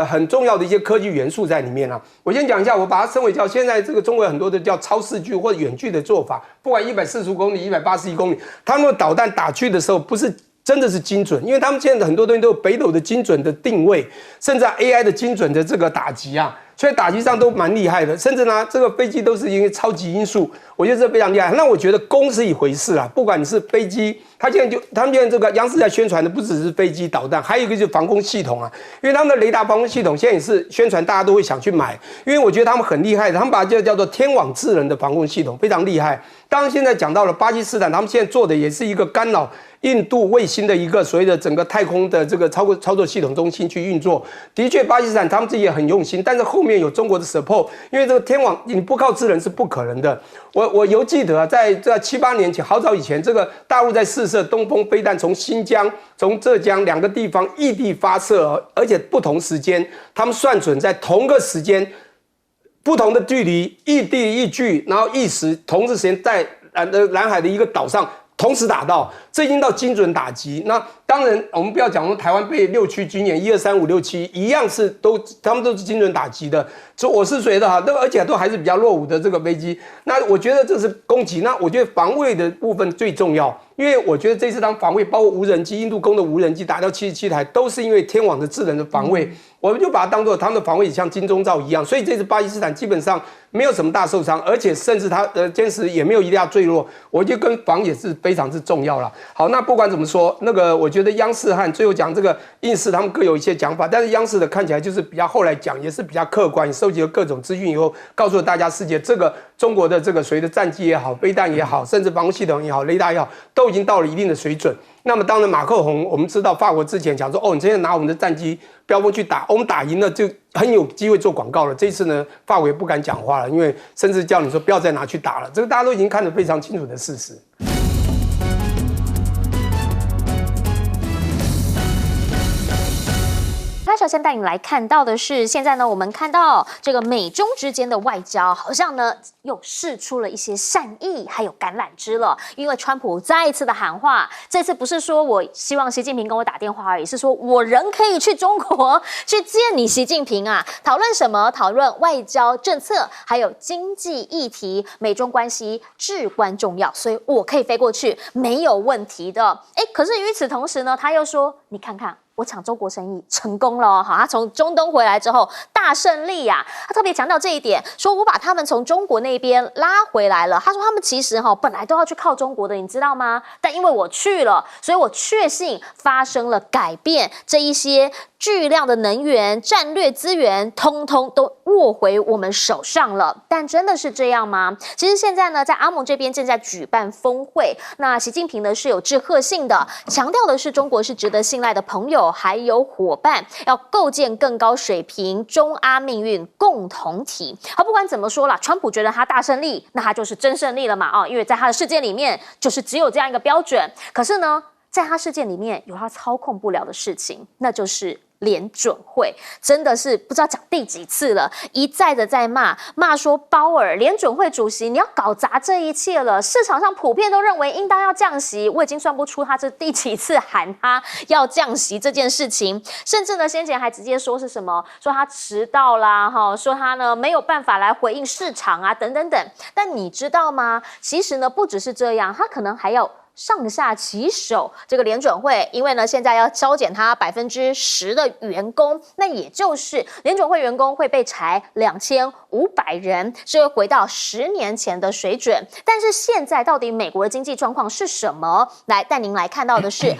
很重要的一些科技元素在里面啊。我先讲一下，我把它称为叫现在这个中国有很多的叫超视距或者远距的做法，不管145公里、181公里，他们的导弹打去的时候不是真的是精准，因为他们现在很多东西都有北斗的精准的定位，甚至AI 的精准的这个打击啊。所以打击上都蛮厉害的，甚至呢，这个飞机都是因为超级音速，我觉得这非常厉害。那我觉得攻是一回事啦，不管你是飞机，他们现在这个央视在宣传的不只是飞机导弹，还有一个就是防空系统啊，因为他们的雷达防空系统现在也是宣传，大家都会想去买，因为我觉得他们很厉害的，他们把这个叫做天网智能的防空系统非常厉害。当然现在讲到了巴基斯坦，他们现在做的也是一个干扰印度卫星的一个所谓的整个太空的这个操作系统中心去运作。的确，巴基斯坦他们自己也很用心，但是后面有中国的 support， 因为这个天网你不靠智能是不可能的。我犹记得啊，在7、8年前，好早以前，这个大陆在试射东风飞弹，从新疆、从浙江2个地方异地发射，而且不同时间，他们算准在同个时间。不同的距离，异地异距，然后异时同时时间在南海的一个岛上同时打到，这已经到精准打击。那当然，我们不要讲说台湾被6区军演1、2、3、5、6、7一样是他们都是精准打击的。所以我是觉得哈，而且都还是比较落伍的这个飞机。那我觉得这是攻击，那我觉得防卫的部分最重要。因为我觉得这次当防卫，包括无人机，印度攻的无人机打掉77台，都是因为天网的智能的防卫，我们就把它当作他们的防卫像金钟罩一样。所以这次巴基斯坦基本上没有什么大受伤，而且甚至它坚持也没有一定要坠落，我觉得跟防也是非常之重要了。好，那不管怎么说，那个我觉得央视和最后讲这个印视，他们各有一些讲法，但是央视的看起来就是比较后来讲也是比较客观，收集了各种资讯以后，告诉了大家世界这个中国的这个随着战机也好，飞弹也好，甚至防空系统也好，雷达也好，都已经到了一定的水准。那么当然，马克宏我们知道，法国之前讲说，哦，你现在拿我们的战机标风去打，我们打赢了就很有机会做广告了。这次呢，法国也不敢讲话了，因为甚至叫你说不要再拿去打了，这个大家都已经看得非常清楚的事实。他首先带你来看到的是，现在呢，我们看到这个美中之间的外交好像呢又释出了一些善意，还有橄榄枝了。因为川普再一次的喊话，这次不是说我希望习近平跟我打电话而已，是说我人可以去中国去见你习近平啊。讨论什么？讨论外交政策，还有经济议题，美中关系至关重要，所以我可以飞过去，没有问题的。可是与此同时呢，他又说，你看看。我抢中国生意成功了哦，好，他从中东回来之后大胜利呀，他特别强调这一点，说我把他们从中国那边拉回来了。他说他们其实本来都要去靠中国的，你知道吗？但因为我去了，所以我确信发生了改变，这一些巨量的能源、战略资源，通通都握回我们手上了。但真的是这样吗？其实现在呢，在阿盟这边正在举办峰会，那习近平呢是有致贺信的，强调的是中国是值得信赖的朋友。还有伙伴，要构建更高水平中阿命运共同体。好，不管怎么说啦，川普觉得他大胜利，那他就是真胜利了嘛？因为在他的世界里面，就是只有这样一个标准。可是呢，在他世界里面有他操控不了的事情，那就是联准会。真的是不知道讲第几次了，一再的在骂说鲍尔联准会主席，你要搞砸这一切了。市场上普遍都认为应当要降息，我已经算不出他这第几次喊他要降息这件事情。甚至呢，先前还直接说是什么，说他迟到啦，说他呢没有办法来回应市场啊，等等等。但你知道吗？其实呢，不只是这样，他可能还要上下其手这个联准会，因为呢现在要削减它10%的员工，那也就是联准会员工会被裁2500人，是会回到10年前的水准。但是现在到底美国的经济状况是什么？来带您来看到的是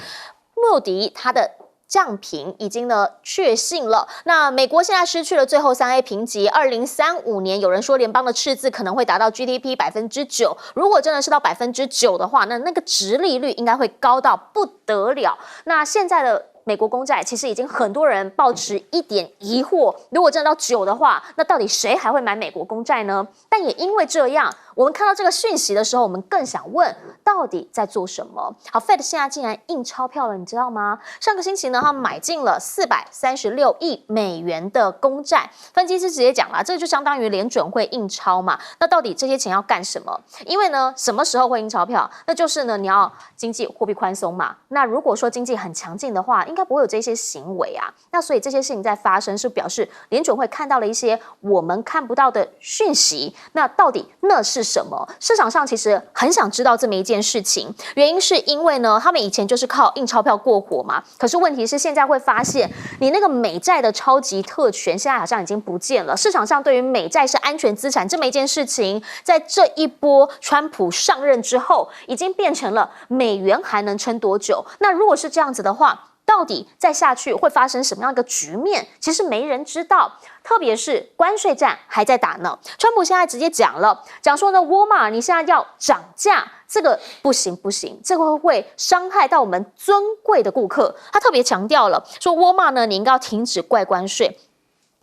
穆迪它的降评已经呢确信了。那美国现在失去了最后3A 评级，2035年有人说联邦的赤字可能会达到 GDP 9%，如果真的是到9%的话，那个殖利率应该会高到不得了。那现在的美国公债其实已经很多人抱持一点疑惑，如果真的到9的话，那到底谁还会买美国公债呢？但也因为这样，我们看到这个讯息的时候，我们更想问，到底在做什么？好 ，Fed 现在竟然印钞票了，你知道吗？上个星期呢，他们买进了436亿美元的公债。分析师直接讲了，这个就相当于联准会印钞嘛。那到底这些钱要干什么？因为呢，什么时候会印钞票？那就是呢，你要经济货币宽松嘛。那如果说经济很强劲的话，应该不会有这些行为啊。那所以这些事情在发生，是表示联准会看到了一些我们看不到的讯息。那到底那是什么？市场上其实很想知道这么一件事情，原因是因为呢，他们以前就是靠印钞票过活嘛。可是问题是现在会发现，你那个美债的超级特权现在好像已经不见了。市场上对于美债是安全资产这么一件事情，在这一波川普上任之后，已经变成了美元还能撑多久？那如果是这样子的话，到底再下去会发生什么样的局面？其实没人知道，特别是关税战还在打呢。川普现在直接讲了，讲说呢，沃尔玛你现在要涨价，这个不行，这个会伤害到我们尊贵的顾客。他特别强调了，说沃尔玛呢，你应该要停止怪关税，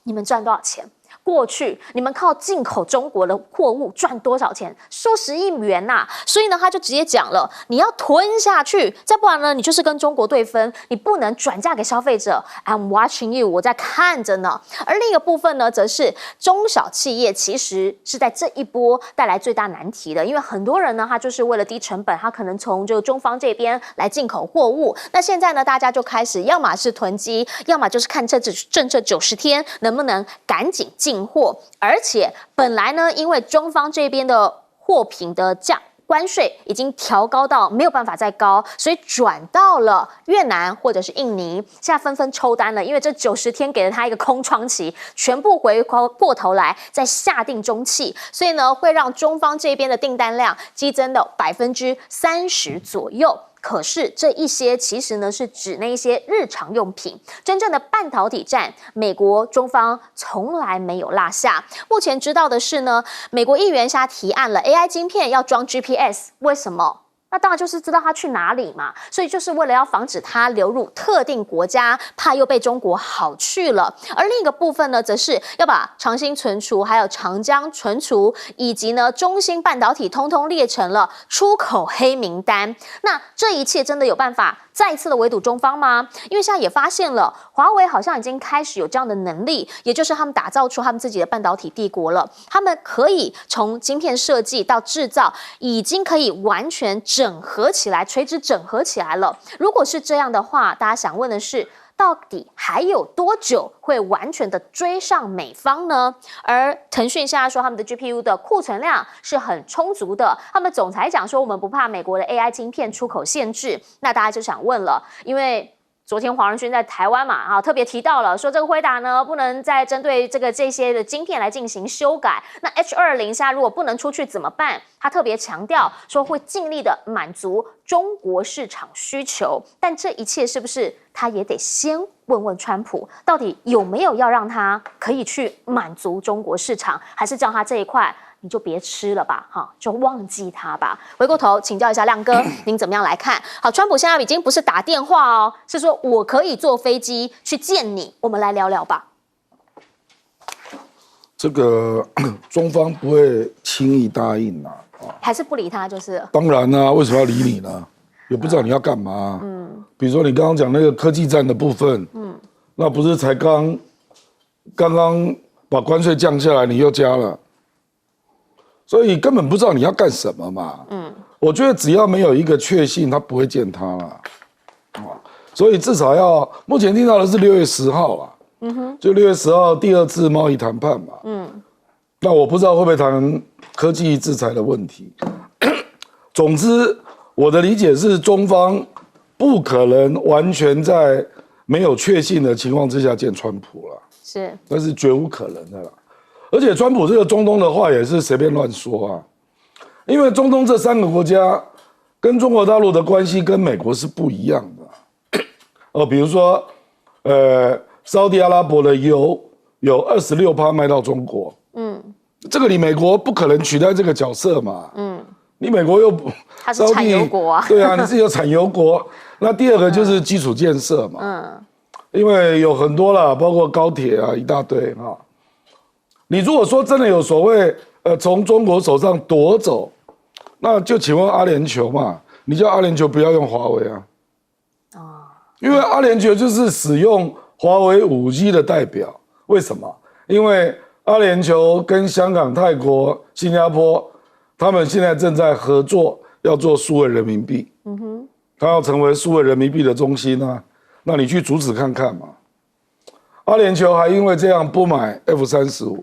你们赚多少钱？过去你们靠进口中国的货物赚多少钱？数十亿元呐！所以呢，他就直接讲了，你要吞下去，再不然呢，你就是跟中国对分，你不能转嫁给消费者。I'm watching you， 我在看着呢。而另一个部分呢，则是中小企业其实是在这一波带来最大难题的，因为很多人呢，他就是为了低成本，他可能从这个中方这边来进口货物。那现在呢，大家就开始要么是囤积，要么就是看这90天能不能赶紧进货，而且本来呢，因为中方这边的货品的关税已经调高到没有办法再高，所以转到了越南或者是印尼，现在纷纷抽单了，因为这90天给了他一个空窗期，全部回过头来再下定中企，所以呢，会让中方这边的订单量激增到30%左右。可是这一些其实呢是指那一些日常用品，真正的半导体战，美国中方从来没有落下。目前知道的是呢，美国议员下提案了 AI 晶片要装 GPS， 为什么？那当然就是知道他去哪里嘛，所以就是为了要防止他流入特定国家，怕又被中国好去了。而另一个部分呢，则是要把长兴存储、还有长江存储以及呢中芯半导体通通列成了出口黑名单。那这一切真的有办法再一次的围堵中方吗？因为现在也发现了，华为好像已经开始有这样的能力，也就是他们打造出他们自己的半导体帝国了。他们可以从晶片设计到制造，已经可以完全整合起来，垂直整合起来了。如果是这样的话，大家想问的是，到底还有多久会完全的追上美方呢？而腾讯现在说他们的 GPU 的库存量是很充足的，他们总裁讲说我们不怕美国的 AI 晶片出口限制。那大家就想问了，因为昨天黄仁勋在台湾嘛，特别提到了说这个辉达呢不能再针对这些的晶片来进行修改。那 H20现在如果不能出去怎么办？他特别强调说会尽力的满足中国市场需求，但这一切是不是他也得先问问川普，到底有没有要让他可以去满足中国市场，还是叫他这一块你就别吃了吧，就忘记他吧。回过头请教一下亮哥，您怎么样来看？好，川普现在已经不是打电话哦，是说我可以坐飞机去见你，我们来聊聊吧。这个中方不会轻易答应啊，还是不理他就是了。当然啊，为什么要理你呢？也不知道你要干嘛。比如说你刚刚讲那个科技战的部分，那不是才刚刚把关税降下来，你又加了，所以根本不知道你要干什么嘛。我觉得只要没有一个确信，他不会见他了。所以至少要目前听到的是6月10号啊。就6月10号第2次贸易谈判嘛，那我不知道会不会谈科技制裁的问题。总之，我的理解是中方不可能完全在没有确信的情况之下见川普了，是，那是绝无可能的啦。而且川普这个中东的话也是随便乱说啊，因为中东这3个国家跟中国大陆的关系跟美国是不一样的。比如说，沙特阿拉伯的油有26%卖到中国，这个你美国不可能取代这个角色嘛，你美国又不，它是产油国啊，对啊，你是有产油国。那第二个就是基础建设嘛，因为有很多啦，包括高铁啊，一大堆啊。你如果说真的有所谓从中国手上夺走，那就请问阿联酋嘛，你叫阿联酋不要用华为啊，因为阿联酋就是使用华为5G 的代表。为什么？因为阿联酋跟香港、泰国、新加坡，他们现在正在合作，要做数位人民币。他要成为数位人民币的中心啊。那你去阻止看看嘛。阿联酋还因为这样不买 F-35，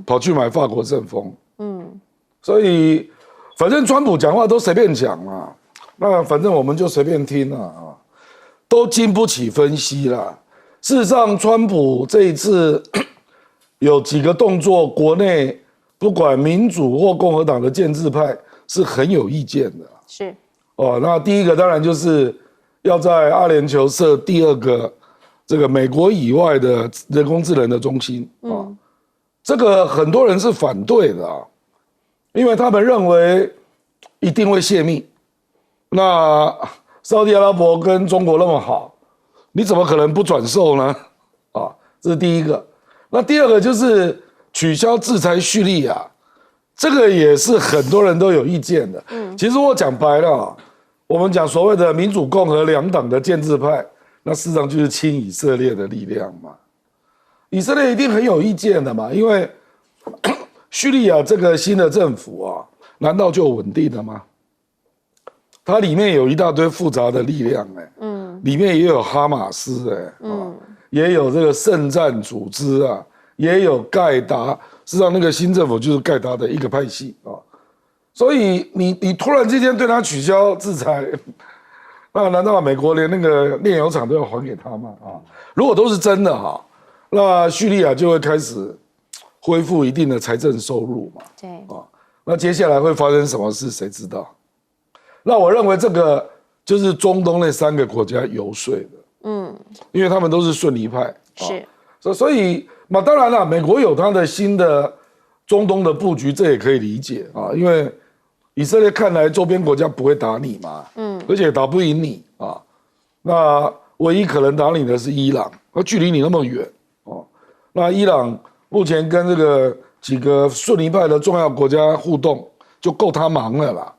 跑去买法国阵风，所以反正川普讲话都随便讲嘛，那反正我们就随便听啊，都经不起分析啦。事实上，川普这一次有几个动作，国内不管民主或共和党的建制派是很有意见的。是那第一个当然就是要在阿联酋设第二个这个美国以外的人工智能的中心这个很多人是反对的因为他们认为一定会泄密。那沙特阿拉伯跟中国那么好，你怎么可能不转售呢？这是第一个。那第二个就是取消制裁叙利亚，这个也是很多人都有意见的。其实我讲白了我们讲所谓的民主共和两党的建制派，那事实上就是亲以色列的力量嘛。以色列一定很有意见的嘛，因为叙利亚这个新的政府难道就稳定了吗？它里面有一大堆复杂的力量里面也有哈马斯也有这个圣战组织也有盖达，事实上那个新政府就是盖达的一个派系所以你突然之间对他取消制裁，那难道美国连那个炼油厂都要还给他吗？如果都是真的那叙利亚就会开始恢复一定的财政收入嘛。对那接下来会发生什么事谁知道？那我认为这个就是中东那3个国家游说的，因为他们都是逊尼派，所以当然了，美国有他的新的中东的布局，这也可以理解因为以色列看来周边国家不会打你嘛，而且打不赢你那唯一可能打你的是伊朗，距离你那么远那伊朗目前跟这个几个逊尼派的重要国家互动，就够他忙了啦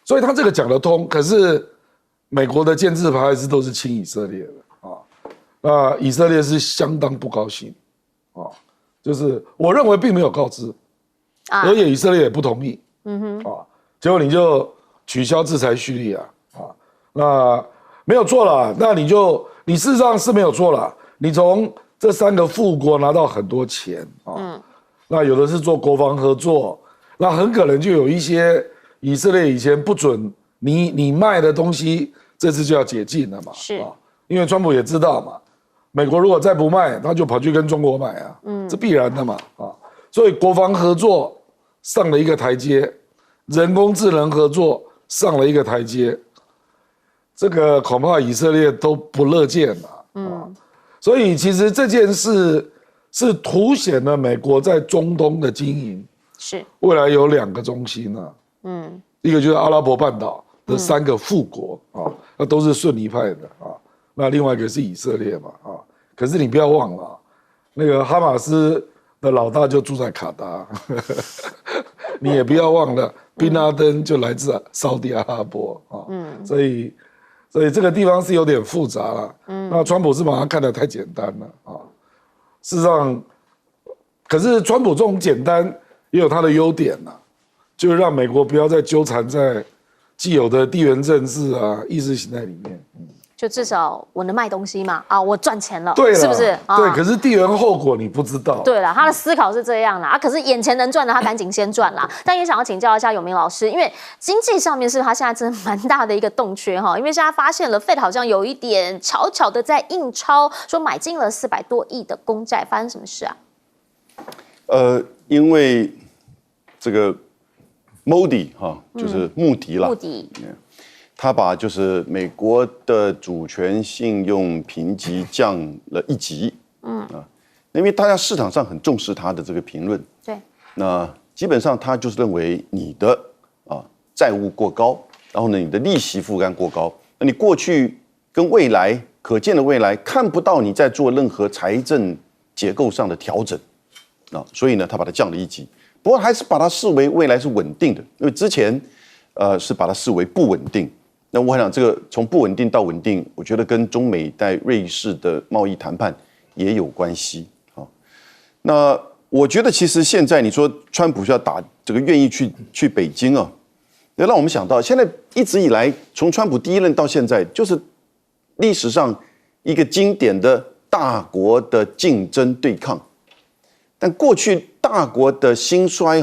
所以他这个讲得通，可是美国的建制派还是都是亲以色列的那以色列是相当不高兴就是我认为并没有告知而且以色列也不同意结果你就取消制裁叙利亚那没有错啦，那你事实上是没有错啦，你从这3个富国拿到很多钱那有的是做国防合作，那很可能就有一些以色列以前不准你卖的东西，这次就要解禁了嘛。是因为川普也知道嘛，美国如果再不卖，他就跑去跟中国买这必然的嘛所以国防合作上了一个台阶，人工智能合作上了一个台阶，这个恐怕以色列都不乐见了所以其实这件事是凸显了美国在中东的经营，是未来有2个中心一个就是阿拉伯半岛的3个富国那都是逊尼派的那另外一个是以色列嘛可是你不要忘了那个哈马斯的老大就住在卡达你也不要忘了宾拉登就来自沙特阿拉伯所以这个地方是有点复杂了那川普是把它看得太简单了事实上可是川普这种简单也有它的优点就是让美国不要再纠缠在既有的地缘政治意识形态里面就至少我能卖东西嘛我赚钱了，对，是不是？对，可是地缘后果你不知道。对了，他的思考是这样啦可是眼前能赚的他赶紧先赚啦但也想要请教一下永明老师，因为经济上面是不是他现在真的蛮大的一个洞缺因为现在发现了 Fed 好像有一点悄悄的在印钞，说买进了400多亿的公债，发生什么事啊？因为这个 Modi 就是穆迪啦，穆迪他把就是美国的主权信用评级降了1级，因为大家市场上很重视他的这个评论，对，那基本上他就是认为你的债务过高，然后呢你的利息负担过高，那你过去跟未来可见的未来看不到你在做任何财政结构上的调整，所以呢他把它降了1级，不过还是把它视为未来是稳定的，因为之前是把它视为不稳定。那我想这个从不稳定到稳定，我觉得跟中美在瑞士的贸易谈判也有关系。那我觉得其实现在你说川普要打这个愿意去北京那让我们想到现在一直以来从川普第1任到现在，就是历史上一个经典的大国的竞争对抗。但过去大国的兴衰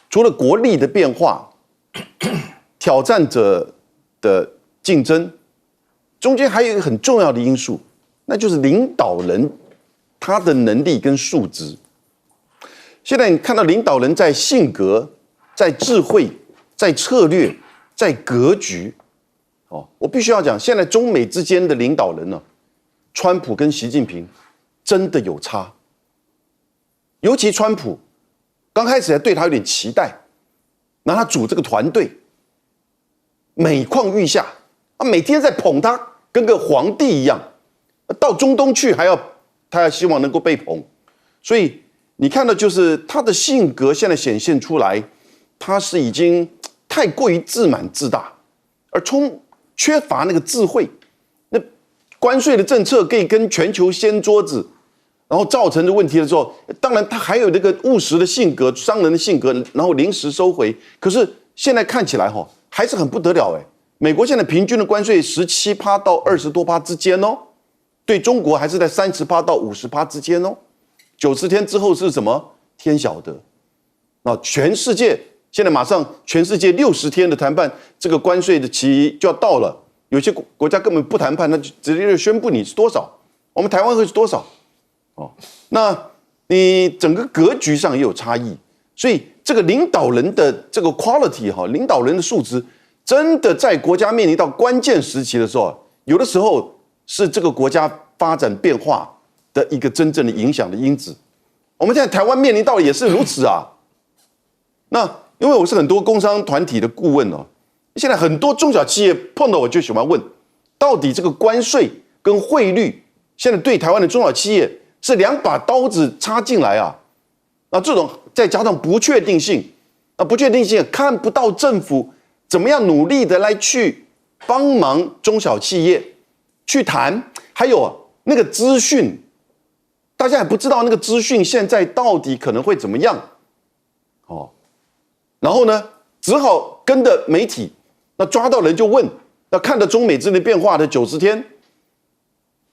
除了国力的变化、挑战者的竞争，中间还有一个很重要的因素，那就是领导人他的能力跟素质。现在你看到领导人在性格、在智慧、在策略、在格局，我必须要讲，现在中美之间的领导人呢，川普跟习近平真的有差。尤其川普刚开始还对他有点期待，拿他组这个团队，每况愈下，每天在捧他，跟个皇帝一样。到中东去他希望能够被捧，所以你看到就是他的性格现在显现出来，他是已经太过于自满自大，而缺乏那个智慧。那关税的政策可以跟全球掀桌子，然后造成的问题的时候，当然他还有那个务实的性格、商人的性格，然后临时收回。可是现在看起来还是很不得了哎。美国现在平均的关税17%到20多%之间哦，对中国还是在30%到50%之间哦。90天之后是什么？天晓得。那全世界现在马上全世界60天的谈判，这个关税的期就要到了。有些国家根本不谈判，那就直接就宣布你是多少，我们台湾会是多少。那你整个格局上也有差异，所以这个领导人的这个 quality 领导人的素质，真的在国家面临到关键时期的时候，有的时候是这个国家发展变化的一个真正的影响的因子。我们现在台湾面临到也是如此啊。那因为我是很多工商团体的顾问现在很多中小企业碰到我就喜欢问，到底这个关税跟汇率现在对台湾的中小企业是2把刀子插进来啊。那这种再加上不确定性，不确定性也看不到政府怎么样努力的来去帮忙中小企业去谈，还有那个资讯，大家也不知道那个资讯现在到底可能会怎么样然后呢，只好跟着媒体，那抓到人就问，那看着中美之间变化的90天，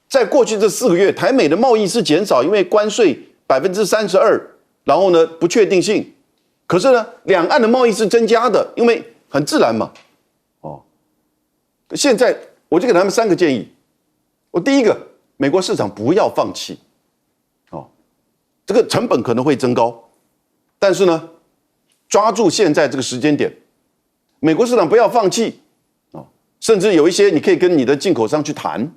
在过去这4个月，台美的贸易是减少，因为关税32%，然后呢不确定性，可是呢两岸的贸易是增加的，因为很自然嘛。现在我就给他们3个建议。第一个，美国市场不要放弃，这个成本可能会增高，但是呢，抓住现在这个时间点，美国市场不要放弃甚至有一些你可以跟你的进口商去谈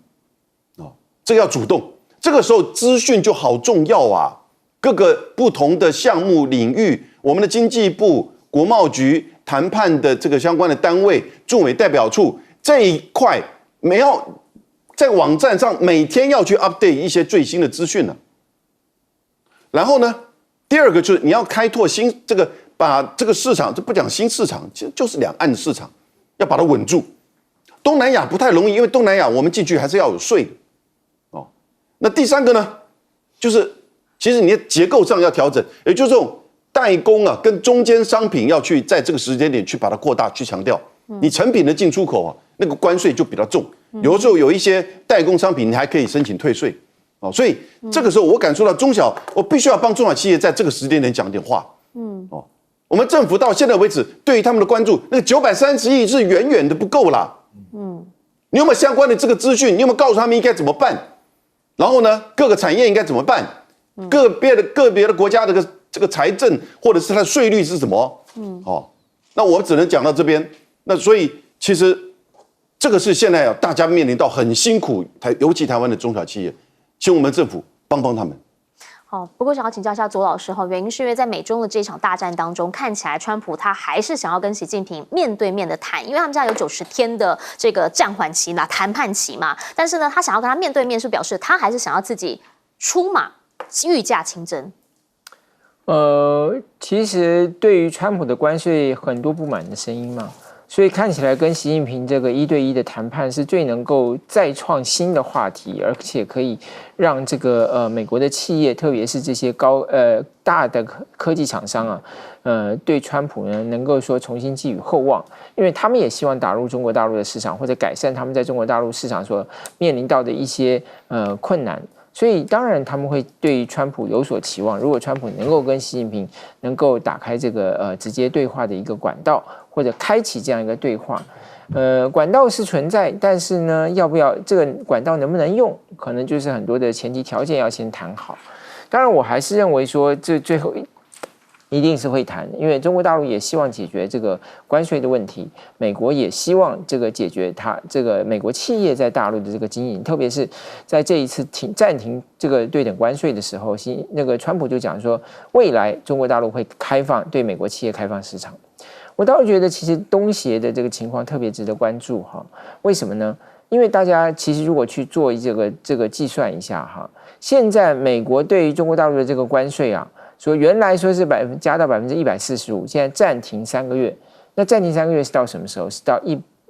这个要主动。这个时候资讯就好重要啊，各个不同的项目领域，我们的经济部、国贸局谈判的这个相关的单位、驻美代表处这一块，在网站上每天要去 update 一些最新的资讯呢。然后呢，第二个就是你要开拓把这个市场，这不讲新市场，其实就是两岸市场，要把它稳住。东南亚不太容易，因为东南亚我们进去还是要有税的那第三个呢，就是其实你的结构上要调整，也就是这种代工跟中间商品要去在这个时间点去把它扩大，去强调。你成品的进出口那个关税就比较重，有的时候有一些代工商品你还可以申请退税所以这个时候我感受到我必须要帮中小企业在这个时间点讲点话。我们政府到现在为止对于他们的关注，那个930亿是远远的不够啦。你有没有相关的这个资讯？你有没有告诉他们应该怎么办？然后呢，各个产业应该怎么办？个别的国家的这个财政或者是它的税率是什么？那我只能讲到这边。那所以其实这个是现在大家面临到很辛苦，尤其台湾的中小企业，请我们政府帮他们。好，不过想要请教一下左老师原因是因为在美中的这场大战当中，看起来川普他还是想要跟习近平面对面的谈，因为他们现在有90天的这个暂缓期嘛、谈判期嘛，但是呢，他想要跟他面对面，是表示他还是想要自己出马，御驾亲征。其实对于川普的关税很多不满的声音嘛，所以看起来跟习近平这个1对1的谈判是最能够再创新的话题，而且可以让这个美国的企业，特别是这些大的科技厂商啊，对川普呢能够说重新寄予厚望，因为他们也希望打入中国大陆的市场，或者改善他们在中国大陆市场所面临到的一些困难。所以当然他们会对川普有所期望，如果川普能够跟习近平能够打开这个直接对话的一个管道，或者开启这样一个对话，管道是存在，但是呢，要不要这个管道能不能用，可能就是很多的前提条件要先谈好。当然，我还是认为说这最后一定是会谈，因为中国大陆也希望解决这个关税的问题，美国也希望这个解决它这个美国企业在大陆的这个经营，特别是在这一次暂停这个对等关税的时候，那个川普就讲说，未来中国大陆会对美国企业开放市场。我倒是觉得，其实东协的这个情况特别值得关注哈。为什么呢？因为大家其实如果去做这个计算一下哈，现在美国对于中国大陆的这个关税啊，说原来说是加到145%，现在暂停3个月。那暂停3个月是到什么时候？是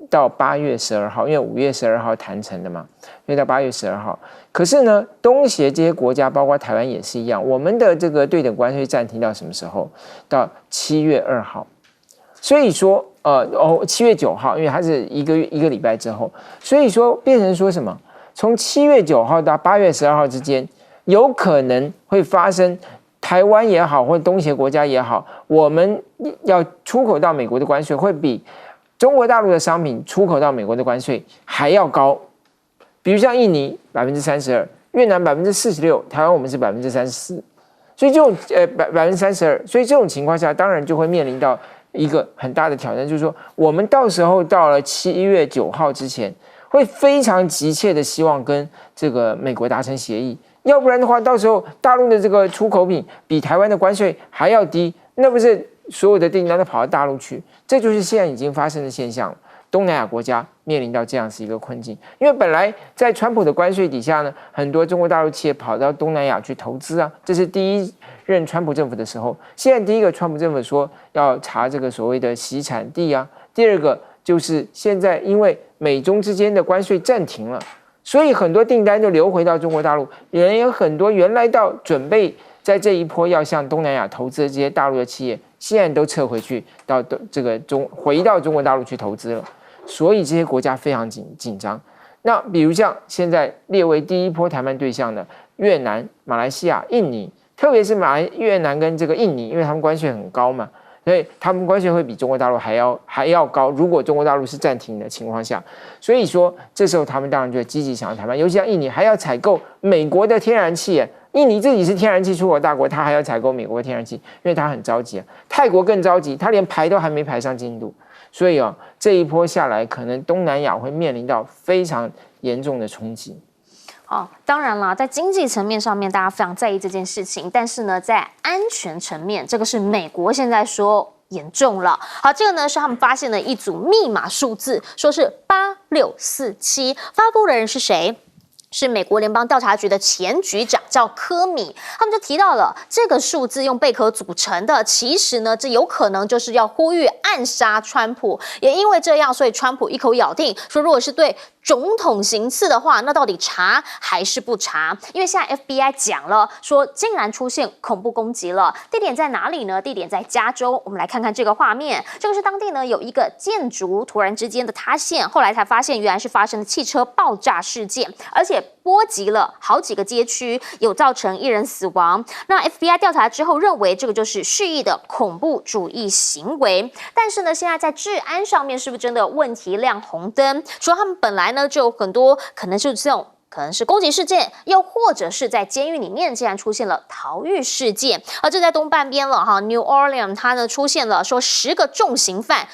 到8月12号，因为5月12号谈成的嘛，所以到8月12号。可是呢，东协这些国家，包括台湾也是一样，我们的这个对等关税暂停到什么时候？到7月2号。所以说，7月9号，因为它是一个礼拜之后，所以说变成说什么？从7月9号到8月12号之间，有可能会发生台湾也好，或者东协国家也好，我们要出口到美国的关税会比中国大陆的商品出口到美国的关税还要高。比如像印尼32%，越南46%，台湾我们是34%，所以这种32%，所以这种情况下，当然就会面临到一个很大的挑战，就是说我们到时候到了7月9号之前，会非常急切的希望跟这个美国达成协议，要不然的话，到时候大陆的这个出口品比台湾的关税还要低，那不是所有的订单都跑到大陆去？这就是现在已经发生的现象了。东南亚国家面临到这样是一个困境，因为本来在川普的关税底下呢，很多中国大陆企业跑到东南亚去投资啊，这是第一任川普政府的时候。现在第一个川普政府说要查这个所谓的洗产地啊，第二个就是现在因为美中之间的关税暂停了，所以很多订单就流回到中国大陆，也有很多原来准备在这一波要向东南亚投资的这些大陆的企业，现在都撤回去到回到中国大陆去投资了。所以这些国家非常紧张。那比如像现在列为第一波谈判对象的越南、马来西亚、印尼，特别是越南跟这个印尼，因为他们关税很高嘛，所以他们关税会比中国大陆还要高。如果中国大陆是暂停的情况下，所以说这时候他们当然就积极想要谈判。尤其像印尼还要采购美国的天然气，印尼自己是天然气出口大国，他还要采购美国的天然气，因为他很着急。泰国更着急，他连排都还没排上进度。所以这一波下来，可能东南亚会面临到非常严重的冲击。当然啦，在经济层面上面，大家非常在意这件事情，但是呢，在安全层面，这个是美国现在说严重了。好，这个呢是他们发现的一组密码数字，说是8647，发布的人是谁？是美国联邦调查局的前局长，叫科米。他们就提到了这个数字用贝壳组成的，其实呢，这有可能就是要呼吁暗杀川普。也因为这样，所以川普一口咬定说，如果是对总统行刺的话，那到底查还是不查？因为现在 FBI 讲了，说竟然出现恐怖攻击了，地点在哪里呢？地点在加州。我们来看看这个画面，这个是当地呢有一个建筑突然之间的塌陷，后来才发现原来是发生了汽车爆炸事件，而且波及了好几个街区，有造成1人死亡。那 FBI 调查之后认为这个就是蓄意的恐怖主义行为，但是呢，现在在治安上面是不是真的问题亮红灯？说他们本来呢就有很多可能是这种。可能是攻击事件，又或者是在监狱里面竟然出现了逃狱事件，而这在东半边了哈 ，New Orleans 它呢出现了说10个重刑犯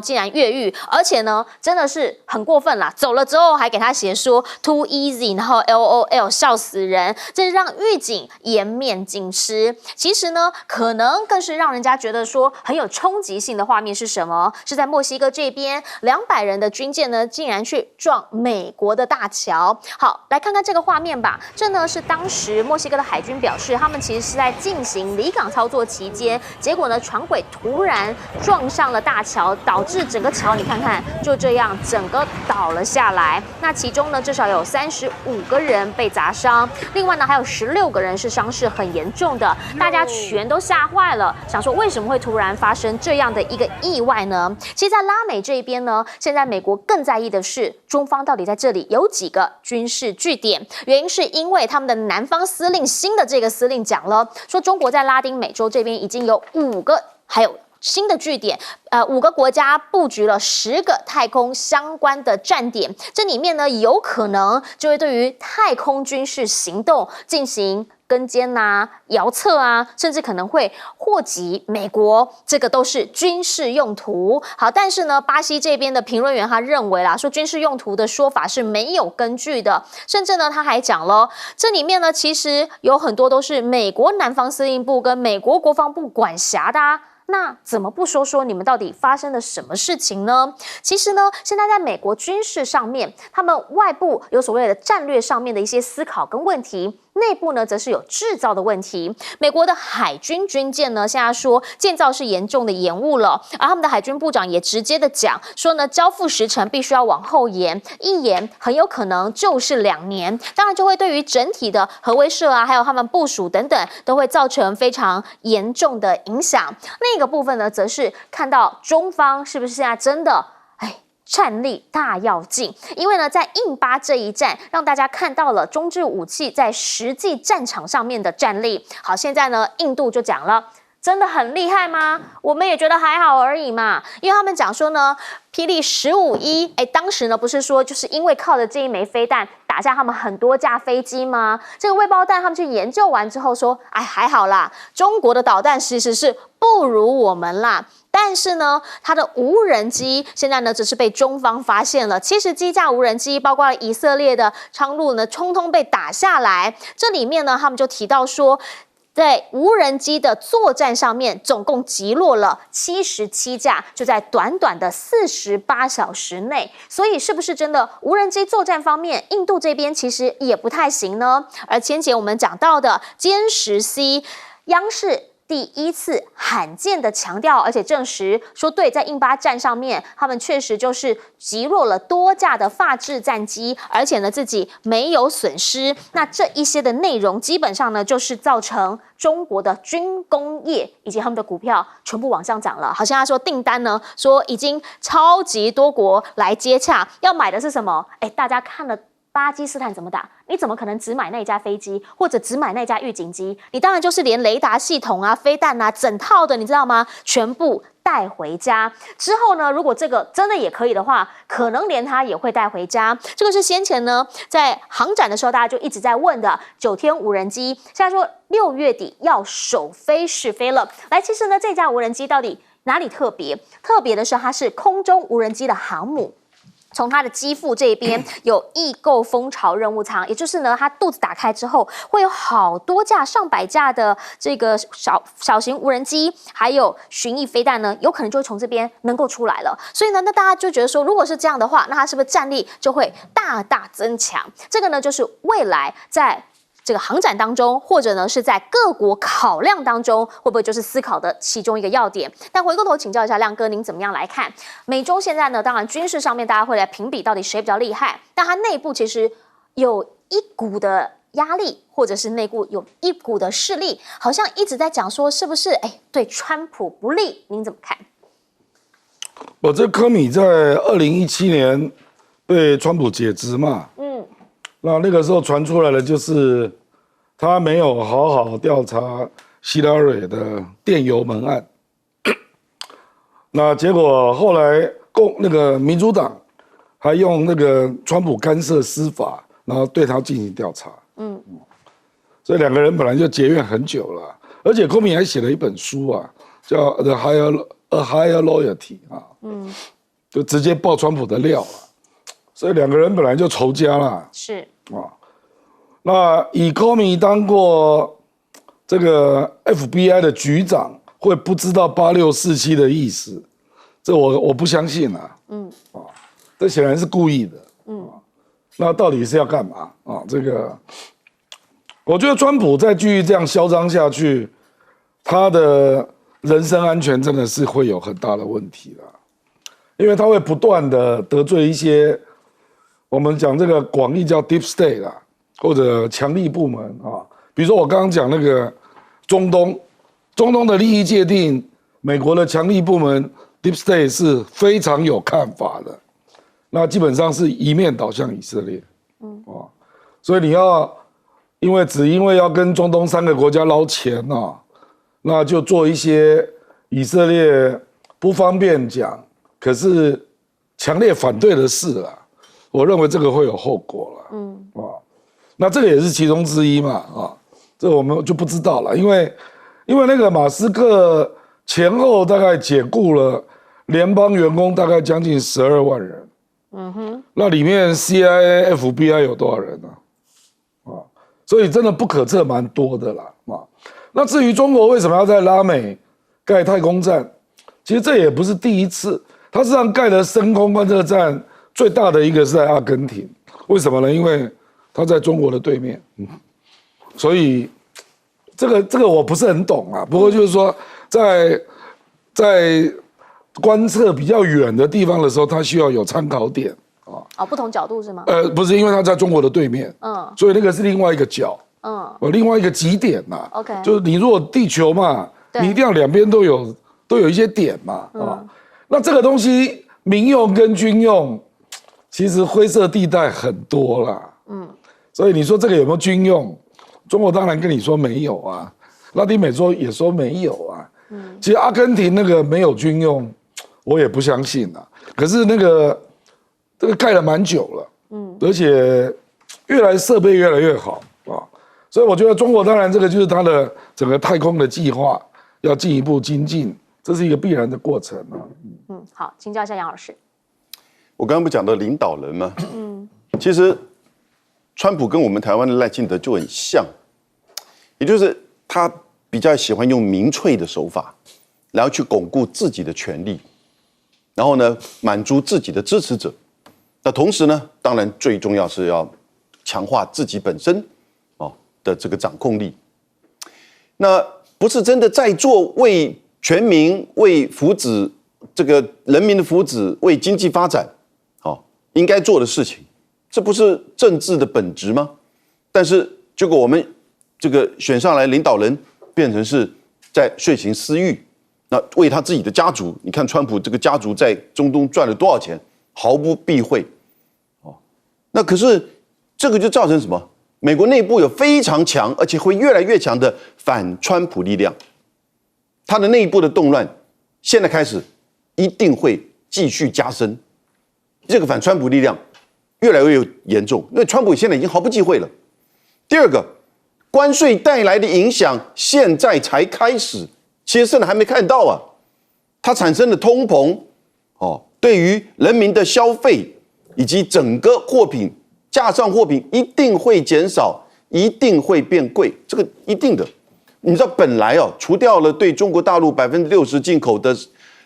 竟然越狱，而且呢真的是很过分啦，走了之后还给他写说 too easy， 然后 LOL 笑死人，这让狱警颜面尽失。其实呢，可能更是让人家觉得说很有冲击性的画面是什么？是在墨西哥这边200人的军舰呢竟然去撞美国的大桥。哦。好，来看看这个画面吧。这呢是当时墨西哥的海军表示，他们其实是在进行离港操作期间，结果呢船轨突然撞上了大桥，导致整个桥你看看就这样整个倒了下来。那其中呢至少有35个人被砸伤，另外呢还有16个人是伤势很严重的，大家全都吓坏了，想说为什么会突然发生这样的一个意外呢？其实，在拉美这一边呢，现在美国更在意的是中方到底在这里有几个军事据点，原因是因为他们的南方司令新的这个司令讲了，说中国在拉丁美洲这边已经有5个，还有新的据点，5个国家布局了10个太空相关的站点，这里面呢有可能就会对于太空军事行动进行跟监啊、遥测啊，甚至可能会祸及美国，这个都是军事用途。好，但是呢，巴西这边的评论员他认为啦，说军事用途的说法是没有根据的，甚至呢他还讲了，这里面呢其实有很多都是美国南方司令部跟美国国防部管辖的啊。那怎么不说说你们到底发生了什么事情呢？其实呢，现在在美国军事上面，他们外部有所谓的战略上面的一些思考跟问题，内部呢则是有制造的问题。美国的海军军舰呢，现在说建造是严重的延误了，而他们的海军部长也直接的讲说呢，交付时程必须要往后延，一延很有可能就是2年，当然就会对于整体的核威慑啊，还有他们部署等等，都会造成非常严重的影响。另一个部分呢，则是看到中方是不是现在真的战力大跃进，因为呢，在印巴这一战，让大家看到了中制武器在实际战场上面的战力。好，现在呢，印度就讲了，真的很厉害吗？我们也觉得还好而已嘛，因为他们讲说呢，霹雳15E，当时呢不是说就是因为靠着这一枚飞弹打下他们很多架飞机吗？这个未爆弹他们去研究完之后说，还好啦，中国的导弹其实是不如我们啦。但是呢，它的无人机现在呢，只是被中方发现了70机架无人机，包括了以色列的昌路呢，通通被打下来。这里面呢，他们就提到说，在无人机的作战上面，总共击落了77架，就在短短的48小时内。所以，是不是真的无人机作战方面，印度这边其实也不太行呢？而前我们讲到的歼10C，央视第一次罕见的强调，而且证实说，对，在印巴战上面，他们确实就是击落了多架的法制战机，而且呢自己没有损失。那这一些的内容，基本上呢就是造成中国的军工业以及他们的股票全部往上涨了。好像他说订单呢，说已经超级多国来接洽，要买的是什么？大家看了巴基斯坦怎么打？你怎么可能只买那一架飞机，或者只买那架预警机？你当然就是连雷达系统啊、飞弹啊，整套的，你知道吗？全部带回家之后呢，如果这个真的也可以的话，可能连它也会带回家。这个是先前呢在航展的时候大家就一直在问的9天无人机，现在说6月底要首飞试飞了。来，其实呢这架无人机到底哪里特别？特别的是它是空中无人机的航母。从它的机腹这边有异构蜂巢任务舱，也就是呢，它肚子打开之后，会有好多架、上百架的这个小型无人机，还有巡弋飞弹呢，有可能就会从这边能够出来了。所以呢，那大家就觉得说，如果是这样的话，那它是不是战力就会大大增强？这个呢，就是未来在这个航展当中，或者呢是在各国考量当中，会不会就是思考的其中一个要点？但回过头请教一下亮哥，您怎么样来看美中现在呢？当然军事上面大家会来评比到底谁比较厉害，但它内部其实有一股的压力，或者是内部有一股的势力，好像一直在讲说是不是对川普不利？您怎么看？这科米在2017年被川普解职嘛，那个时候传出来的就是他没有好好调查希拉蕊的电邮门案，那结果后来那个民主党还用那个川普干涉司法，然后对他进行调查，所以2个人本来就结怨很久了，而且科米还写了一本书啊，叫《The Higher Loyalty》啊，就直接爆川普的料了，所以2个人本来就仇家了，是。那以科米当过这个 FBI 的局长，会不知道8647的意思？这我不相信啊。这显然是故意的。那到底是要干嘛啊？这个，我觉得川普再继续这样嚣张下去，他的人身安全真的是会有很大的问题了，因为他会不断的得罪一些我们讲这个广义叫 deep state 啦，或者强力部门啊，比如说我刚刚讲那个中东的利益界定，美国的强力部门 deep state 是非常有看法的。那基本上是一面倒向以色列，所以你要因为要跟中东3个国家捞钱啊，那就做一些以色列不方便讲，可是强烈反对的事啦。我认为这个会有后果了，那这个也是其中之一嘛，这我们就不知道了，因为那个马斯克前后大概解雇了联邦员工大概将近12万人。那里面 CIA、FBI 有多少人呢？所以真的不可测，蛮多的啦。那至于中国为什么要在拉美盖太空站，其实这也不是第一次，它实际上盖的深空观测站最大的一个是在阿根廷，为什么呢？因为它在中国的对面，所以这个我不是很懂啊。不过就是说在观测比较远的地方的时候，它需要有参考点不同角度是吗？不是，因为它在中国的对面，所以那个是另外一个角，另外一个极点嘛。OK， 就是你如果地球嘛，你一定要两边都有一些点嘛，那这个东西民用跟军用，其实灰色地带很多啦，所以你说这个有没有军用？中国当然跟你说没有啊，拉丁美洲也说没有啊，其实阿根廷那个没有军用。我也不相信啊，可是这个盖了蛮久了，而且设备越来越好啊，所以我觉得中国当然这个就是它的整个太空的计划要进一步精进，这是一个必然的过程啊。好，请教一下杨老师。我刚刚不讲到领导人吗？其实川普跟我们台湾的赖清德就很像，也就是他比较喜欢用民粹的手法，然后去巩固自己的权利。然后呢，满足自己的支持者。那同时呢，当然最重要是要强化自己本身的这个掌控力。那不是真的在做为全民、为福祉这个人民的福祉、为经济发展应该做的事情，这不是政治的本质吗？但是结果我们这个选上来领导人，变成是在遂行私欲。那为他自己的家族，你看川普这个家族在中东赚了多少钱，毫不避讳，那可是这个就造成什么？美国内部有非常强，而且会越来越强的反川普力量，他的内部的动乱，现在开始一定会继续加深，这个反川普力量越来越严重，因为川普现在已经毫不忌讳了。第二个，关税带来的影响现在才开始。其实甚至还没看到啊，它产生的通膨，对于人民的消费以及整个货品架上货品一定会减少，一定会变贵，这个一定的。你知道本来除掉了对中国大陆60%进口的，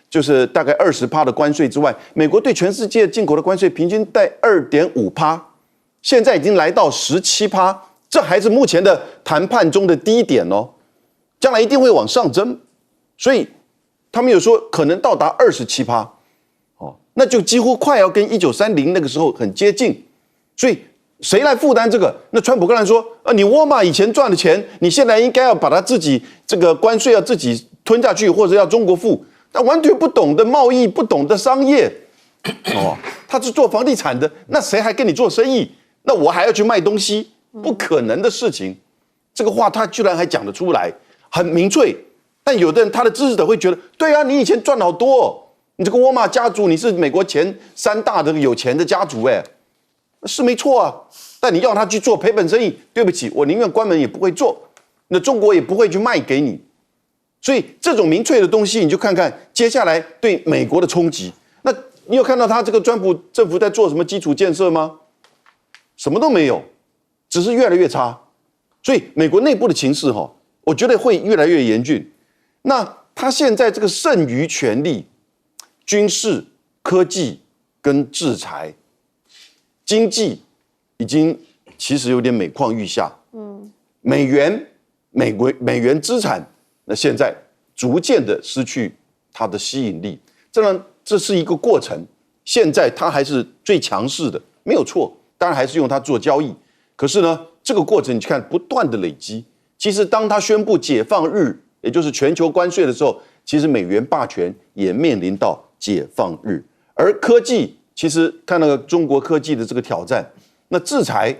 就是大概20%的关税之外，美国对全世界进口的关税平均在2.5%，现在已经来到17%，这还是目前的谈判中的低点哦，将来一定会往上增。所以他们有说可能到达27%，那就几乎快要跟1930那个时候很接近。所以谁来负担这个？那川普刚才说，你沃尔玛以前赚的钱，你现在应该要把它自己这个关税要自己吞下去，或者要中国付。但完全不懂的贸易，不懂的商业，他是做房地产的，那谁还跟你做生意？那我还要去卖东西，不可能的事情。这个话他居然还讲得出来，很明确。但有的人他的支持者会觉得，对啊，你以前赚好多，你这个沃尔玛家族，你是美国前3大的有钱的家族，是没错啊。但你要他去做赔本生意，对不起，我宁愿关门也不会做，那中国也不会去卖给你。所以这种民粹的东西，你就看看接下来对美国的冲击。那你有看到他这个川普政府在做什么基础建设吗？什么都没有，只是越来越差。所以美国内部的情势我觉得会越来越严峻。那他现在这个剩余权力，军事、科技跟制裁、经济已经其实有点每况愈下。美元资产，那现在逐渐的失去它的吸引力。这是一个过程。现在它还是最强势的，没有错。当然还是用它做交易。可是呢，这个过程你看不断的累积。其实当它宣布解放日，也就是全球关税的时候，其实美元霸权也面临到解放日。而科技，其实看那个中国科技的这个挑战，那制裁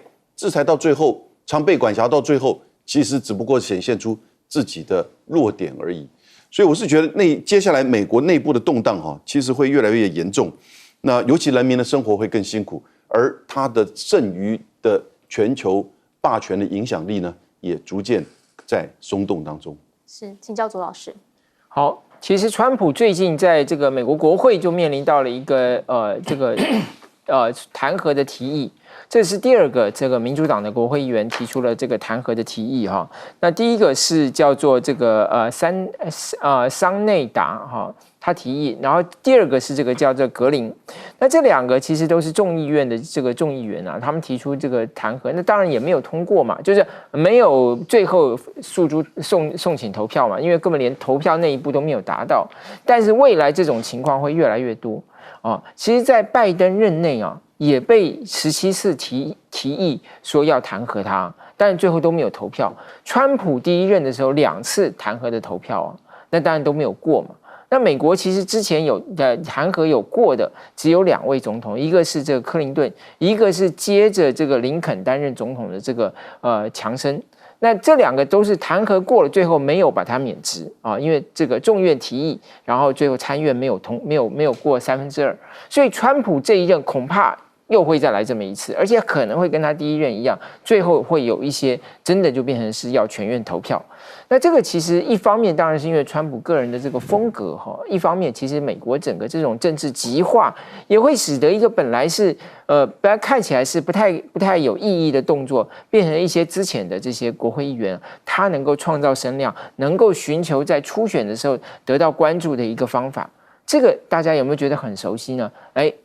到最后，常被管辖到最后，其实只不过显现出自己的弱点而已。所以我是觉得接下来美国内部的动荡其实会越来越严重。那尤其人民的生活会更辛苦，而它的剩余的全球霸权的影响力呢，也逐渐在松动当中。是，请教左老师。好，其实川普最近在这个美国国会就面临到了一个弹劾的提议。这是第二个这个民主党的国会议员提出了这个弹劾的提议哈。那第一个是叫做这个桑内达哈，他提议，然后第二个是这个叫做格林。那这两个其实都是众议院的这个众议员啊，他们提出这个弹劾，那当然也没有通过嘛，就是没有最后送请投票嘛，因为根本连投票那一步都没有达到。但是未来这种情况会越来越多啊。其实，在拜登任内啊，也被17次提议说要弹劾他，但是最后都没有投票。川普第一任的时候2次弹劾的投票啊，那当然都没有过嘛。那美国其实之前弹劾有过的只有2位总统，一个是这个克林顿，一个是接着这个林肯担任总统的这个强生。那这2个都是弹劾过了，最后没有把他免职啊，因为这个众院提议，然后最后参院没有过2/3，所以川普这一任恐怕又会再来这么一次，而且可能会跟他第一任一样，最后会有一些真的就变成是要全院投票。那这个其实一方面当然是因为川普个人的这个风格哈，一方面其实美国整个这种政治极化也会使得一个本来是本来看起来是不太有意义的动作，变成一些之前的这些国会议员，他能够创造声量，能够寻求在初选的时候得到关注的一个方法。这个大家有没有觉得很熟悉呢？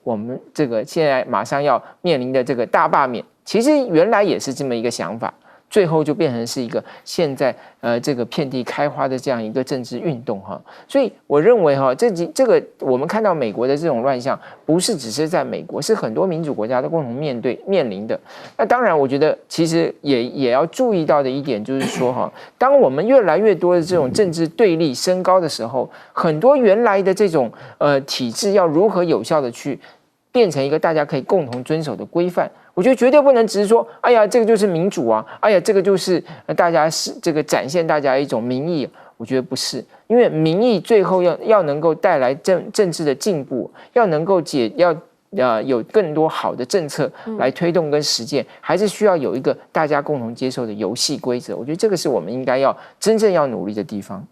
我们这个现在马上要面临的这个大罢免，其实原来也是这么一个想法，最后就变成是一个现在这个遍地开花的这样一个政治运动哈。所以我认为哈，这个我们看到美国的这种乱象，不是只是在美国，是很多民主国家都共同面临的。那当然，我觉得其实也要注意到的一点就是说哈，当我们越来越多的这种政治对立升高的时候，很多原来的这种体制要如何有效的去变成一个大家可以共同遵守的规范。我觉得绝对不能只是说，哎呀，这个就是民主啊，哎呀，这个就是大家是这个展现大家一种民意。我觉得不是，因为民意最后要能够带来政治的进步，要能够有更多好的政策来推动跟实践，还是需要有一个大家共同接受的游戏规则。我觉得这个是我们应该要真正要努力的地方。